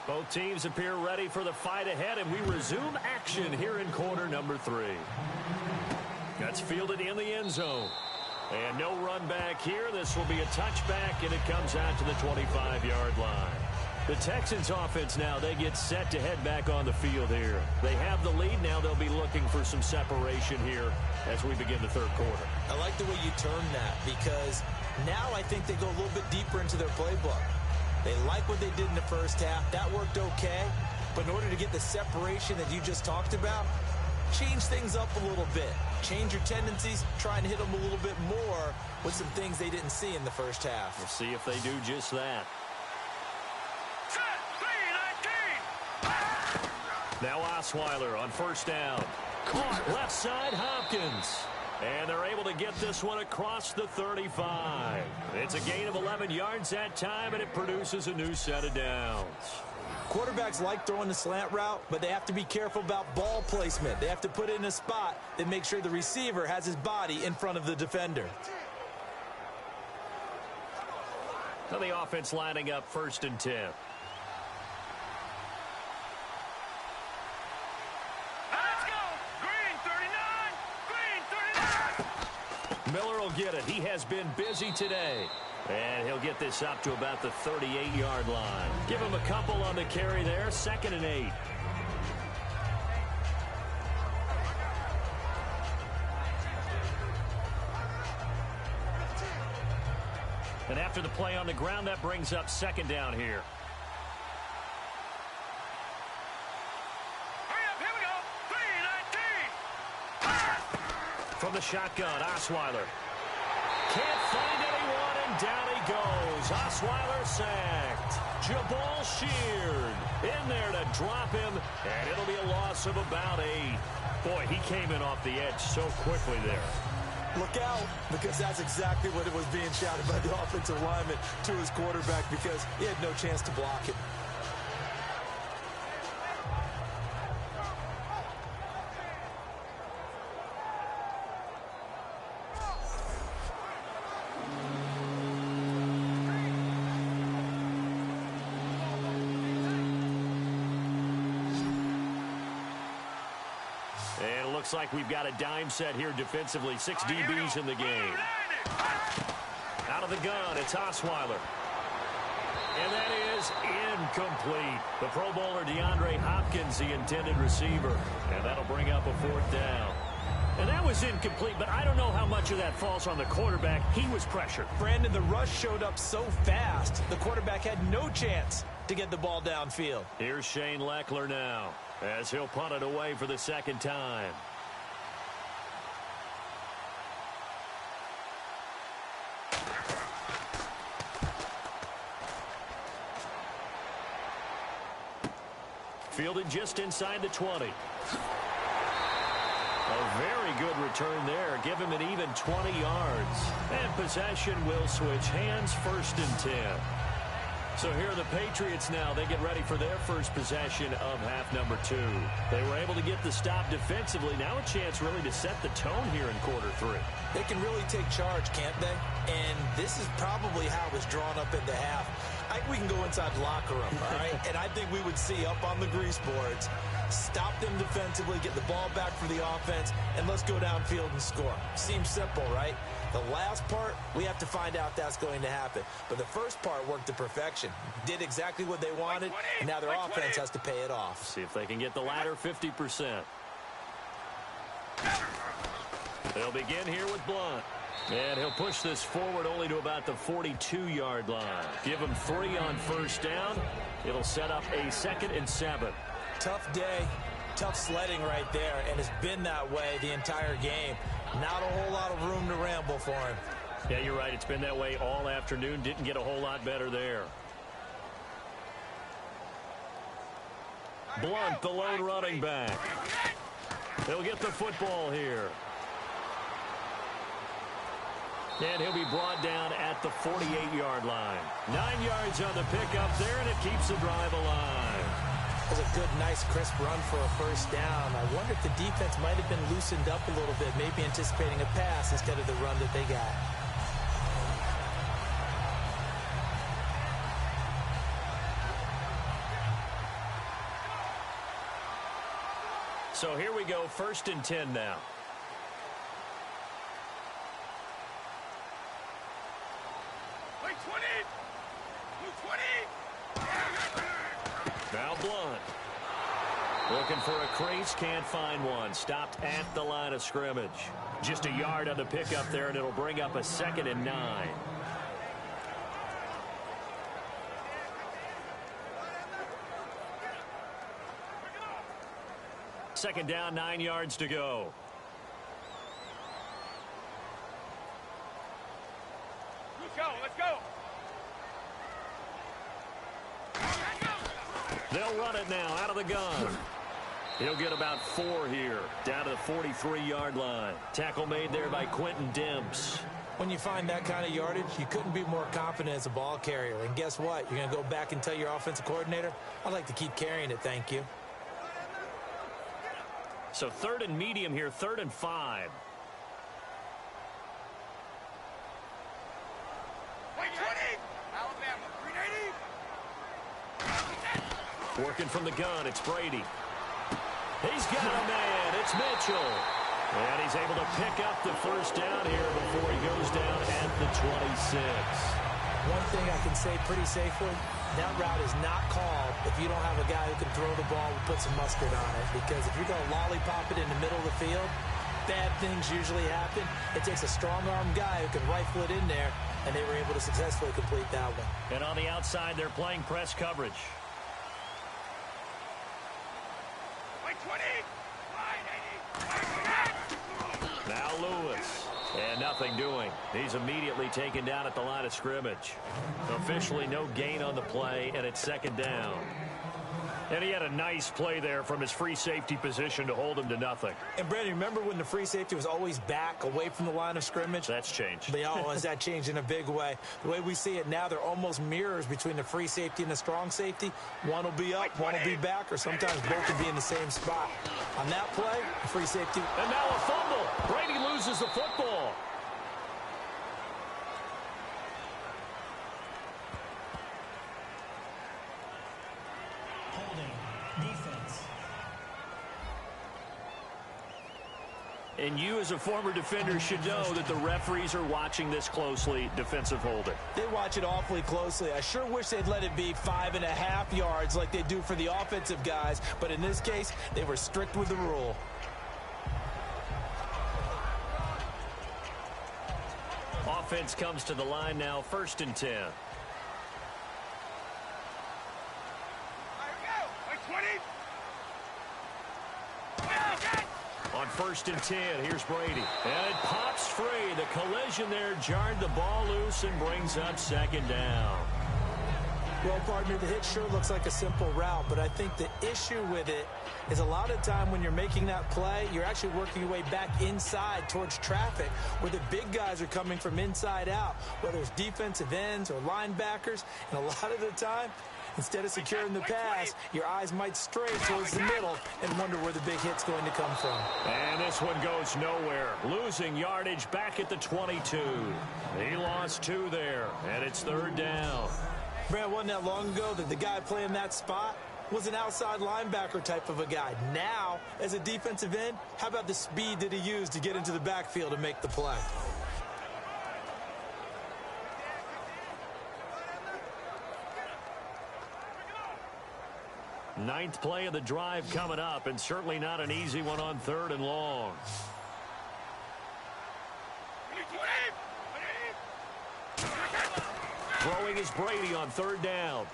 Both teams appear ready for the fight ahead, and we resume action here in quarter number 3. That's fielded in the end zone. And no run back here. This will be a touchback, and it comes out to the 25-yard line. The Texans offense now, they get set to head back on the field here. They have the lead. Now they'll be looking for some separation here as we begin the third quarter. I like the way you term that, because now I think they go a little bit deeper into their playbook. They like what they did in the first half. That worked okay. But in order to get the separation that you just talked about, change things up a little bit. Change your tendencies. Try and hit them a little bit more with some things they didn't see in the first half. We'll see if they do just that. Now Osweiler on first down. Caught left side, Hopkins. And they're able to get this one across the 35. It's a gain of 11 yards that time, and it produces a new set of downs. Quarterbacks like throwing the slant route, but they have to be careful about ball placement. They have to put it in a spot that makes sure the receiver has his body in front of the defender. Now the offense lining up 1st and 10. Let's go! Green 39! Green 39! Miller will get it. He has been busy today. And he'll get this up to about the 38-yard line. Give him a couple on the carry there. 2nd and 8. And after the play on the ground, that brings up 2nd down here. Hurry up, here we go! 3-19! From the shotgun, Osweiler. Can't find anyone, and down he goes. Osweiler sacked. Jabal Sheard in there to drop him, and it'll be a loss of about 8. Boy, he came in off the edge so quickly there. Look out, because that's exactly what it was being shouted by the offensive lineman to his quarterback, because he had no chance to block it. And it looks like we've got a dime set here defensively. 6 DBs in the game. Out of the gun, it's Osweiler. And that is incomplete. The Pro Bowler DeAndre Hopkins, the intended receiver. And that'll bring up a 4th down. And that was incomplete, but I don't know how much of that falls on the quarterback. He was pressured. Brandon, the rush showed up so fast, the quarterback had no chance to get the ball downfield. Here's Shane Leckler now, as he'll punt it away for the 2nd time. Fielded just inside the 20. A very good return there. Give him an even 20 yards. And possession will switch hands. 1st and 10. So here are the Patriots now. They get ready for their first possession of half number 2. They were able to get the stop defensively. Now a chance really to set the tone here in quarter 3. They can really take charge, can't they? And this is probably how it was drawn up in the half. I think we can go inside the locker room, all right? And I think we would see up on the grease boards, stop them defensively, get the ball back for the offense, and let's go downfield and score. Seems simple, right? The last part, we have to find out that's going to happen. But the first part worked to perfection. Did exactly what they wanted, and now their offense has to pay it off. See if they can get the latter 50%. They'll begin here with Blunt. And he'll push this forward only to about the 42-yard line. Give him 3 on 1st down. It'll set up a 2nd and 7. Tough day, tough sledding right there, and it's been that way the entire game. Not a whole lot of room to ramble for him. Yeah, you're right. It's been that way all afternoon. Didn't get a whole lot better there. Blunt, the lone running back. He'll get the football here. And he'll be brought down at the 48-yard line. 9 yards on the pickup there, and it keeps the drive alive. It was a good, nice, crisp run for a 1st down. I wonder if the defense might have been loosened up a little bit, maybe anticipating a pass instead of the run that they got. So here we go, 1st and 10 now. Wait, 20! You 20! Now Blunt. Looking for a crease, can't find one. Stopped at the line of scrimmage. Just a yard on the pickup there, and it'll bring up a 2nd and 9. Second down, 9 yards to go. Let's go, let's go! They'll run it now out of the gun. He'll get about 4 here, down to the 43-yard line. Tackle made there by Quentin Demps. When you find that kind of yardage, you couldn't be more confident as a ball carrier. And guess what? You're going to go back and tell your offensive coordinator, I'd like to keep carrying it, thank you. So 3rd and medium here, 3rd and 5. Alabama, 380. Working from the gun, it's Brady. He's got a man, it's Mitchell. And he's able to pick up the first down here before he goes down at the 26. One thing I can say pretty safely, that route is not called if you don't have a guy who can throw the ball and put some mustard on it. Because if you're going to lollipop it in the middle of the field, bad things usually happen. It takes a strong-arm guy who can rifle it in there, and they were able to successfully complete that one. And on the outside, they're playing press coverage. Now Lewis. And nothing doing. He's immediately taken down at the line of scrimmage. Officially no gain on the play, and it's 2nd down. And he had a nice play there from his free safety position to hold him to nothing. And, Brandon, remember when the free safety was always back away from the line of scrimmage? That's changed. Has that changed in a big way? The way we see it now, they're almost mirrors between the free safety and the strong safety. One will be up, one will be back, or sometimes both will be in the same spot. On that play, the free safety. And now a fumble. Brady loses the football. Defense. And you as a former defender should know that the referees are watching this closely. Defensive holding. They watch it awfully closely. I sure wish they'd let it be 5.5 yards like they do for the offensive guys. But in this case, they were strict with the rule. Offense comes to the line now, 1st and 10. On 1st and 10, here's Brady. And it pops free. The collision there jarred the ball loose and brings up 2nd down. Well, partner, the hit sure looks like a simple route, but I think the issue with it is a lot of time when you're making that play, you're actually working your way back inside towards traffic where the big guys are coming from inside out, whether it's defensive ends or linebackers. And a lot of the time, instead of securing the pass, your eyes might stray towards the middle and wonder where the big hit's going to come from. And this one goes nowhere. Losing yardage back at the 22. He lost 2 there, and it's 3rd down. Brad, wasn't that long ago that the guy playing that spot was an outside linebacker type of a guy. Now, as a defensive end, how about the speed that he used to get into the backfield and make the play? Ninth play of the drive coming up, and certainly not an easy one on 3rd and long. Throwing is Brady on 3rd down.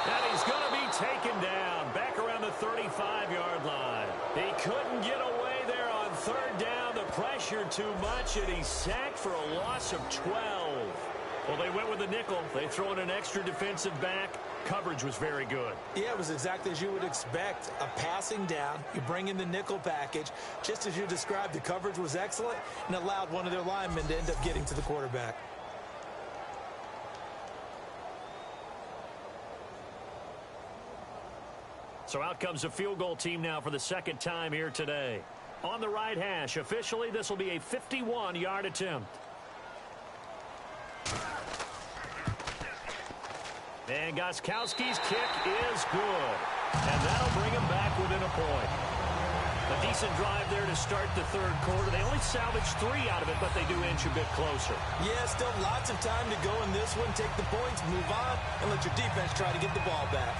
And he's going to be taken down back around the 35-yard line. He couldn't get away there on 3rd down. The pressure too much, and he's sacked for a loss of 12. Well, they went with a nickel. They throw in an extra defensive back. Coverage was very good. Yeah, it was exactly as you would expect. A passing down. You bring in the nickel package. Just as you described, the coverage was excellent and allowed one of their linemen to end up getting to the quarterback. So out comes a field goal team now for the 2nd time here today. On the right hash, officially, this will be a 51-yard attempt. And Gostkowski's kick is good. And that'll bring him back within a point. A decent drive there to start the 3rd quarter. They only salvaged 3 out of it, but they do inch a bit closer. Yeah, still lots of time to go in this one. Take the points, move on, and let your defense try to get the ball back.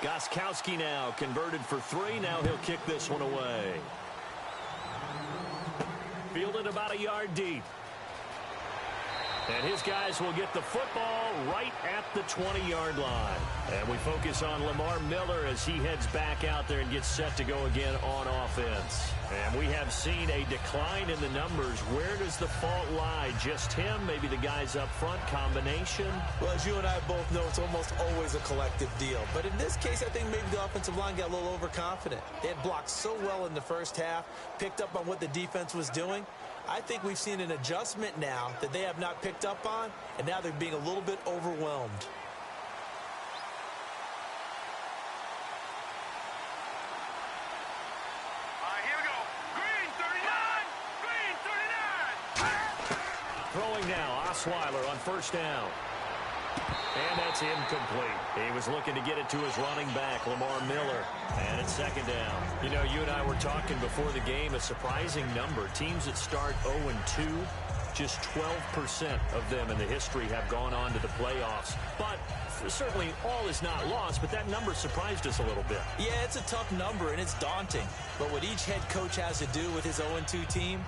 Gostkowski now converted for 3. Now he'll kick this one away. Fielded about a yard deep. And his guys will get the football right at the 20-yard line. And we focus on Lamar Miller as he heads back out there and gets set to go again on offense. And we have seen a decline in the numbers. Where does the fault lie? Just him? Maybe the guys up front? Combination? Well, as you and I both know, it's almost always a collective deal. But in this case, I think maybe the offensive line got a little overconfident. They had blocked so well in the first half, picked up on what the defense was doing. I think we've seen an adjustment now that they have not picked up on, and now they're being a little bit overwhelmed. Here we go. Green 39! Green 39! Throwing now, Osweiler on first down. And that's incomplete. He was looking to get it to his running back, Lamar Miller. And it's second down. You know, you and I were talking before the game, a surprising number. Teams that start 0-2, just 12% of them in the history have gone on to the playoffs. But certainly all is not lost, but that number surprised us a little bit. Yeah, it's a tough number, and it's daunting. But what each head coach has to do with his 0-2 team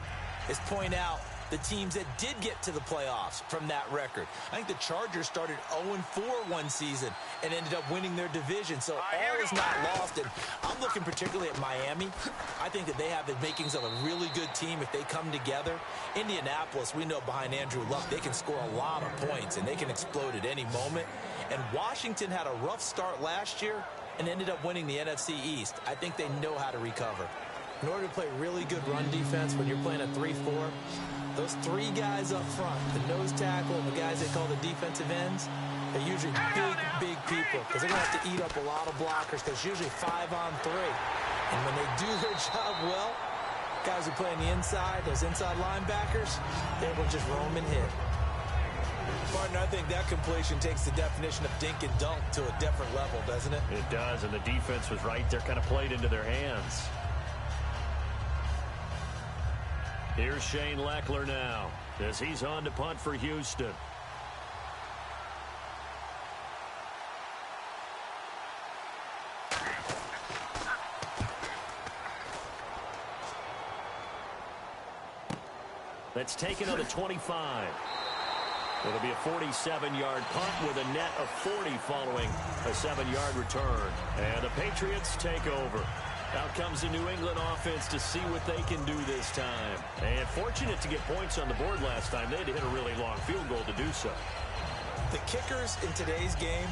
is point out the teams that did get to the playoffs from that record. I think the Chargers started 0-4 one season and ended up winning their division. So all is not lost. And I'm looking particularly at Miami. I think that they have the makings of a really good team if they come together. Indianapolis, we know behind Andrew Luck, they can score a lot of points and they can explode at any moment. And Washington had a rough start last year and ended up winning the NFC East. I think they know how to recover. In order to play really good run defense when you're playing a 3-4, those three guys up front, the nose tackle and the guys they call the defensive ends, they're usually big people because they're going to have to eat up a lot of blockers because it's usually 5-on-3. And when they do their job well, guys who play on the inside, those inside linebackers, they will just roam and hit. Partner, I think that completion takes the definition of dink and dunk to a different level, doesn't it? It does, and the defense was right there, kind of played into their hands. Here's Shane Leckler now as he's on to punt for Houston. That's taken on the 25. It'll be a 47-yard punt with a net of 40 following a 7-yard return. And the Patriots take over. Out comes the New England offense to see what they can do this time. And fortunate to get points on the board last time. They had to hit a really long field goal to do so. The kickers in today's game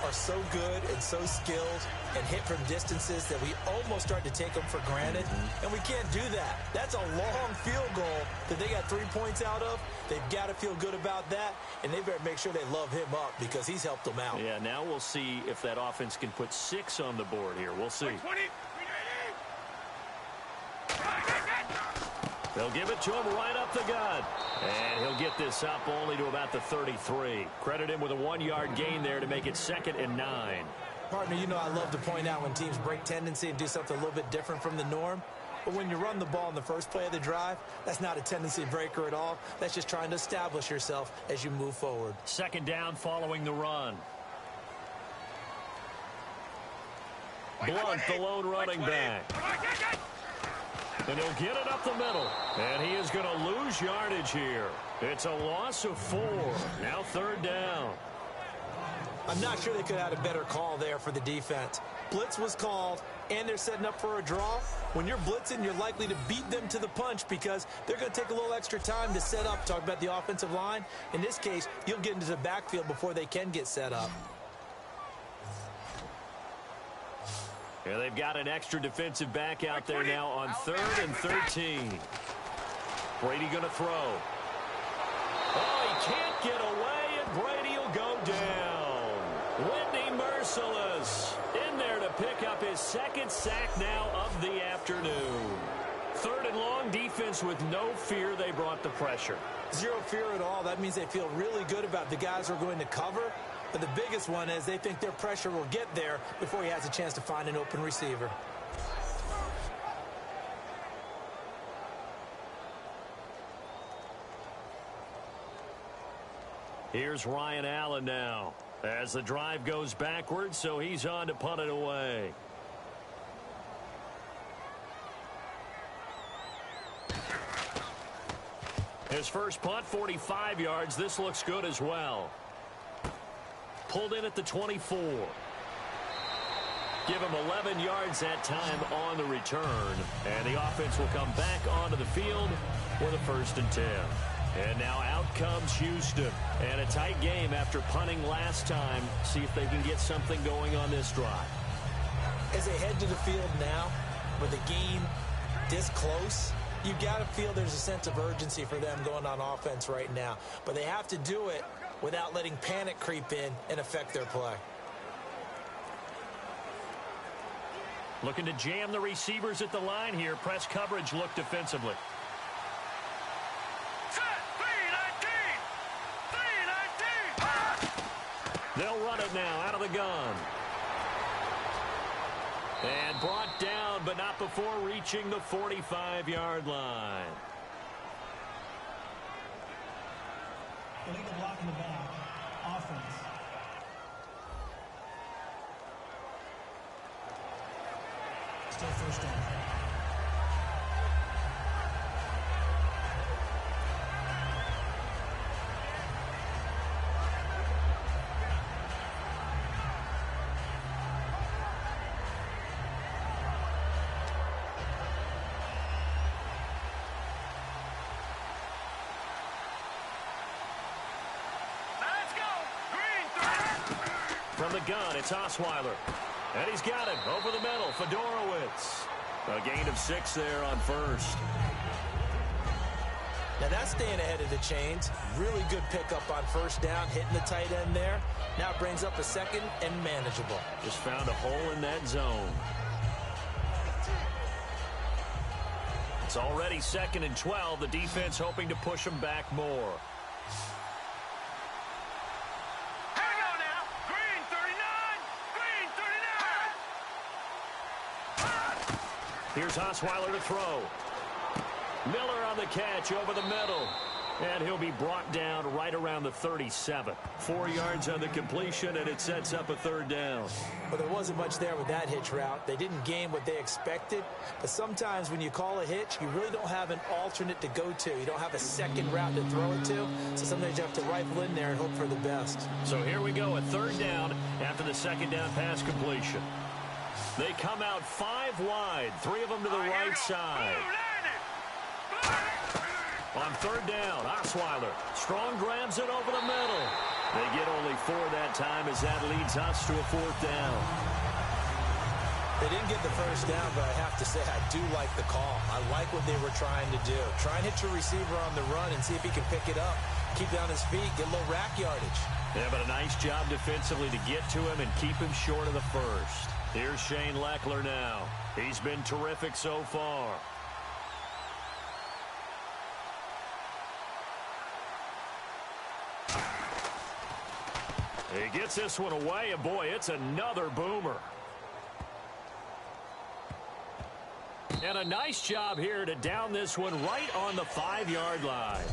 are so good and so skilled and hit from distances that we almost start to take them for granted. And we can't do that. That's a long field goal that they got 3 points out of. They've got to feel good about that, and they better make sure they love him up because he's helped them out. Yeah, now we'll see if that offense can put 6 on the board here. We'll see. 20. They'll give it to him right up the gut. And he'll get this up only to about the 33. Credit him with a 1-yard gain there to make it 2nd and 9. Partner, you know I love to point out when teams break tendency and do something a little bit different from the norm. But when you run the ball in the first play of the drive, that's not a tendency breaker at all. That's just trying to establish yourself as you move forward. 2nd down following the run. Blunt, the lone running back. And he'll get it up the middle. And he is going to lose yardage here. It's a loss of 4. Now 3rd down. I'm not sure they could have had a better call there for the defense. Blitz was called, and they're setting up for a draw. When you're blitzing, you're likely to beat them to the punch because they're going to take a little extra time to set up. Talk about the offensive line. In this case, you'll get into the backfield before they can get set up. Yeah, they've got an extra defensive back out there now on 3rd and 13. Brady going to throw. Oh, he can't get away, and Brady will go down. Whitney Merciless in there to pick up his 2nd sack now of the afternoon. 3rd and long, defense with no fear. They brought the pressure. Zero fear at all. That means they feel really good about the guys who are going to cover. But the biggest one is they think their pressure will get there before he has a chance to find an open receiver. Here's Ryan Allen now as the drive goes backwards, so he's on to punt it away. His first punt, 45 yards. This looks good as well. Pulled in at the 24. Give him 11 yards that time on the return. And the offense will come back onto the field for the 1st and 10. And now out comes Houston. And a tight game after punting last time. See if they can get something going on this drive. As they head to the field now, with the game this close, you've got to feel there's a sense of urgency for them going on offense right now. But they have to do it without letting panic creep in and affect their play. Looking to jam the receivers at the line here. Press coverage look defensively. They'll run it now out of the gun. And brought down, but not before reaching the 45-yard line. Illegal block in the back. Offense. Still 1st down. From the gun, it's Osweiler. And he's got it over the middle. Fedorowicz. A gain of 6 there on 1st. Now that's staying ahead of the chains. Really good pickup on 1st down, hitting the tight end there. Now it brings up a 2nd and manageable. Just found a hole in that zone. It's already 2nd and 12. The defense hoping to push them back more. Here's Osweiler to throw. Miller on the catch over the middle. And he'll be brought down right around the 37. 4 yards on the completion, and it sets up a 3rd down. Well, there wasn't much there with that hitch route. They didn't gain what they expected. But sometimes when you call a hitch, you really don't have an alternate to go to. You don't have a 2nd route to throw it to. So sometimes you have to rifle in there and hope for the best. So here we go, a 3rd down after the 2nd down pass completion. They come out 5 wide, 3 of them to the right side. On 3rd down, Osweiler. Strong grabs it over the middle. They get only 4 that time as that leads us to a 4th down. They didn't get the 1st down, but I have to say I do like the call. I like what they were trying to do. Try and hit your receiver on the run and see if he can pick it up. Keep it on his feet, get a little rack yardage. Yeah, but a nice job defensively to get to him and keep him short of the 1st. Here's Shane Leckler now. He's been terrific so far. He gets this one away, and boy, it's another boomer. And a nice job here to down this one right on the 5-yard line.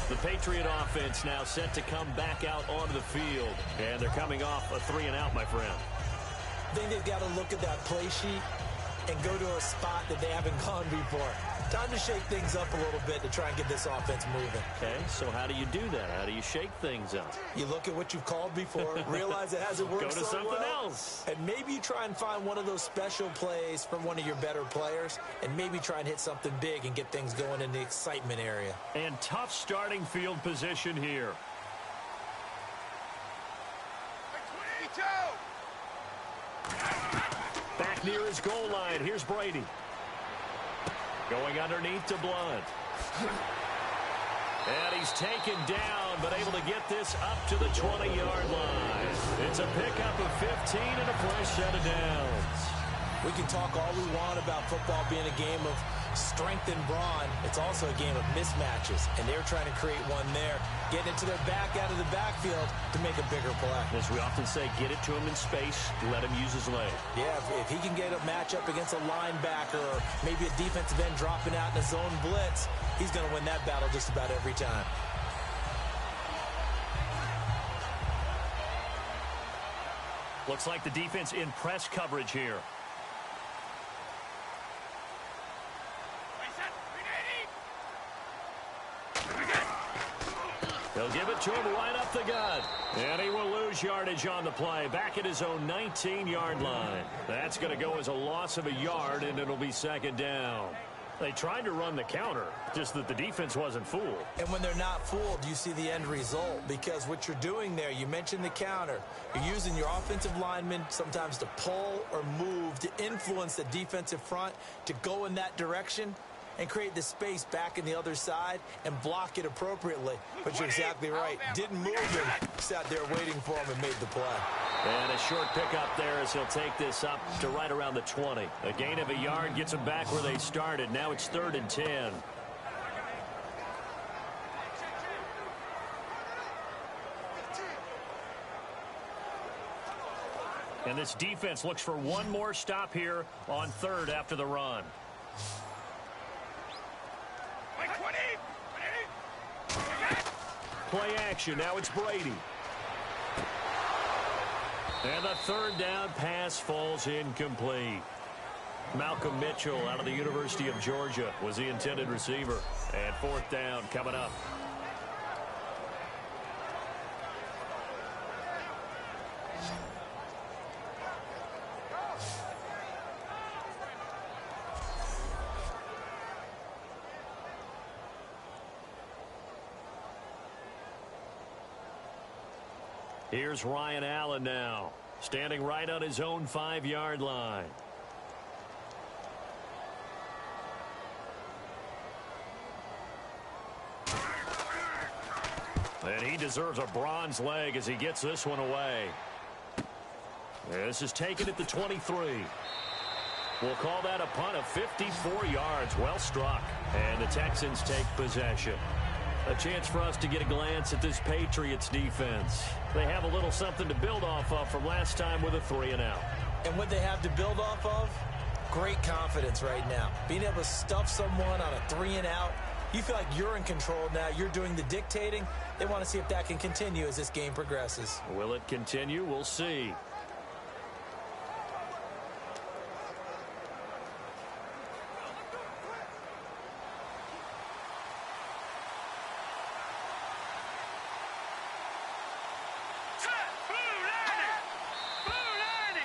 The Patriot offense now set to come back out onto the field. And they're coming off a 3-and-out, my friend. I think they've got to look at that play sheet and go to a spot that they haven't gone before. Time to shake things up a little bit to try and get this offense moving. Okay, so how do you do that? How do you shake things up? You look at what you've called before, realize it hasn't worked so well. Go to something else. And maybe you try and find one of those special plays from one of your better players, and maybe try and hit something big and get things going in the excitement area. And tough starting field position here. Back near his goal line. Here's Brady. Going underneath to Blunt. And he's taken down, but able to get this up to the 20-yard line. It's a pickup of 15 and a fresh set of downs. We can talk all we want about football being a game of strength and brawn. It's also a game of mismatches, and they're trying to create one there, getting it to their back out of the backfield to make a bigger play. As we often say, get it to him in space, let him use his leg. Yeah, if he can get a matchup against a linebacker or maybe a defensive end dropping out in a zone blitz, he's going to win that battle just about every time. Looks like the defense in press coverage here. They'll give it to him right up the gut. And he will lose yardage on the play. Back at his own 19-yard line. That's going to go as a loss of a yard, and it'll be second down. They tried to run the counter, just that the defense wasn't fooled. And when they're not fooled, you see the end result. Because what you're doing there, you mentioned the counter. You're using your offensive linemen sometimes to pull or move to influence the defensive front to go in that direction and create the space back in the other side and block it appropriately. But you're exactly right. Didn't move him. Sat there waiting for him and made the play. And a short pickup there as he'll take this up to right around the 20. A gain of a yard gets them back where they started. Now it's 3rd and 10. And this defense looks for one more stop here on 3rd after the run. Play action. Now it's Brady. And the 3rd down pass falls incomplete. Malcolm Mitchell out of the University of Georgia was the intended receiver. And 4th down coming up. Here's Ryan Allen now, standing right on his own 5-yard line. And he deserves a bronze leg as he gets this one away. This is taken at the 23. We'll call that a punt of 54 yards. Well struck. And the Texans take possession. A chance for us to get a glance at this Patriots defense. They have a little something to build off of from last time with a 3-and-out. And what they have to build off of? Great confidence right now. Being able to stuff someone on a 3-and-out. You feel like you're in control now. You're doing the dictating. They want to see if that can continue as this game progresses. Will it continue? We'll see.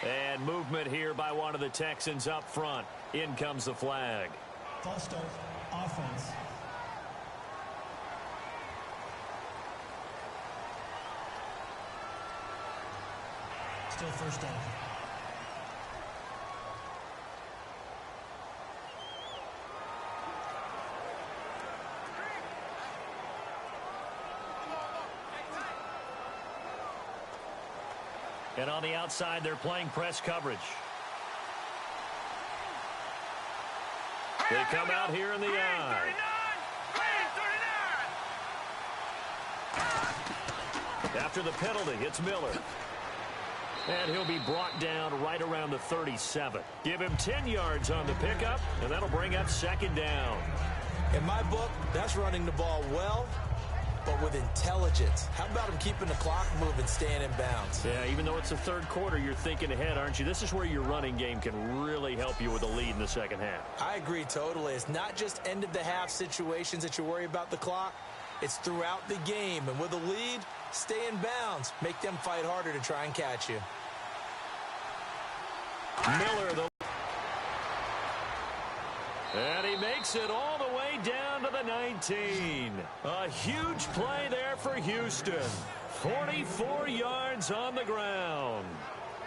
And movement here by one of the Texans up front. In comes the flag. False start, offense. Still first down. And on the outside, they're playing press coverage. They come out here in the eye. After the penalty, it's Miller. And he'll be brought down right around the 37. Give him 10 yards on the pickup, and that'll bring up 2nd down. In my book, that's running the ball well, but with intelligence. How about him keeping the clock moving, staying in bounds? Yeah, even though it's the 3rd quarter, you're thinking ahead, aren't you? This is where your running game can really help you with a lead in the 2nd half. I agree totally. It's not just end-of-the-half situations that you worry about the clock. It's throughout the game. And with a lead, stay in bounds. Make them fight harder to try and catch you. Miller, and he makes it all the way down to the 19. A huge play there for Houston. 44 yards on the ground.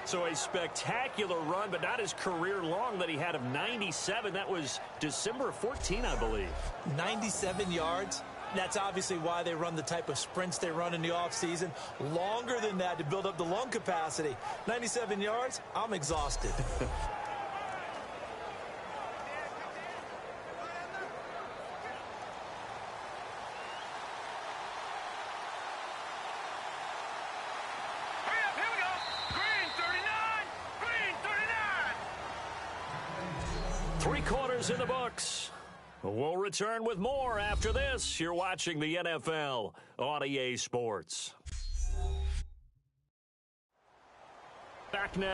So a spectacular run, but not his career long that he had of 97. That was December 14, I believe. 97 yards? That's obviously why they run the type of sprints they run in the offseason. Longer than that to build up the lung capacity. 97 yards, I'm exhausted. Three-quarters in the books. We'll return with more after this. You're watching the NFL on EA Sports. Back now.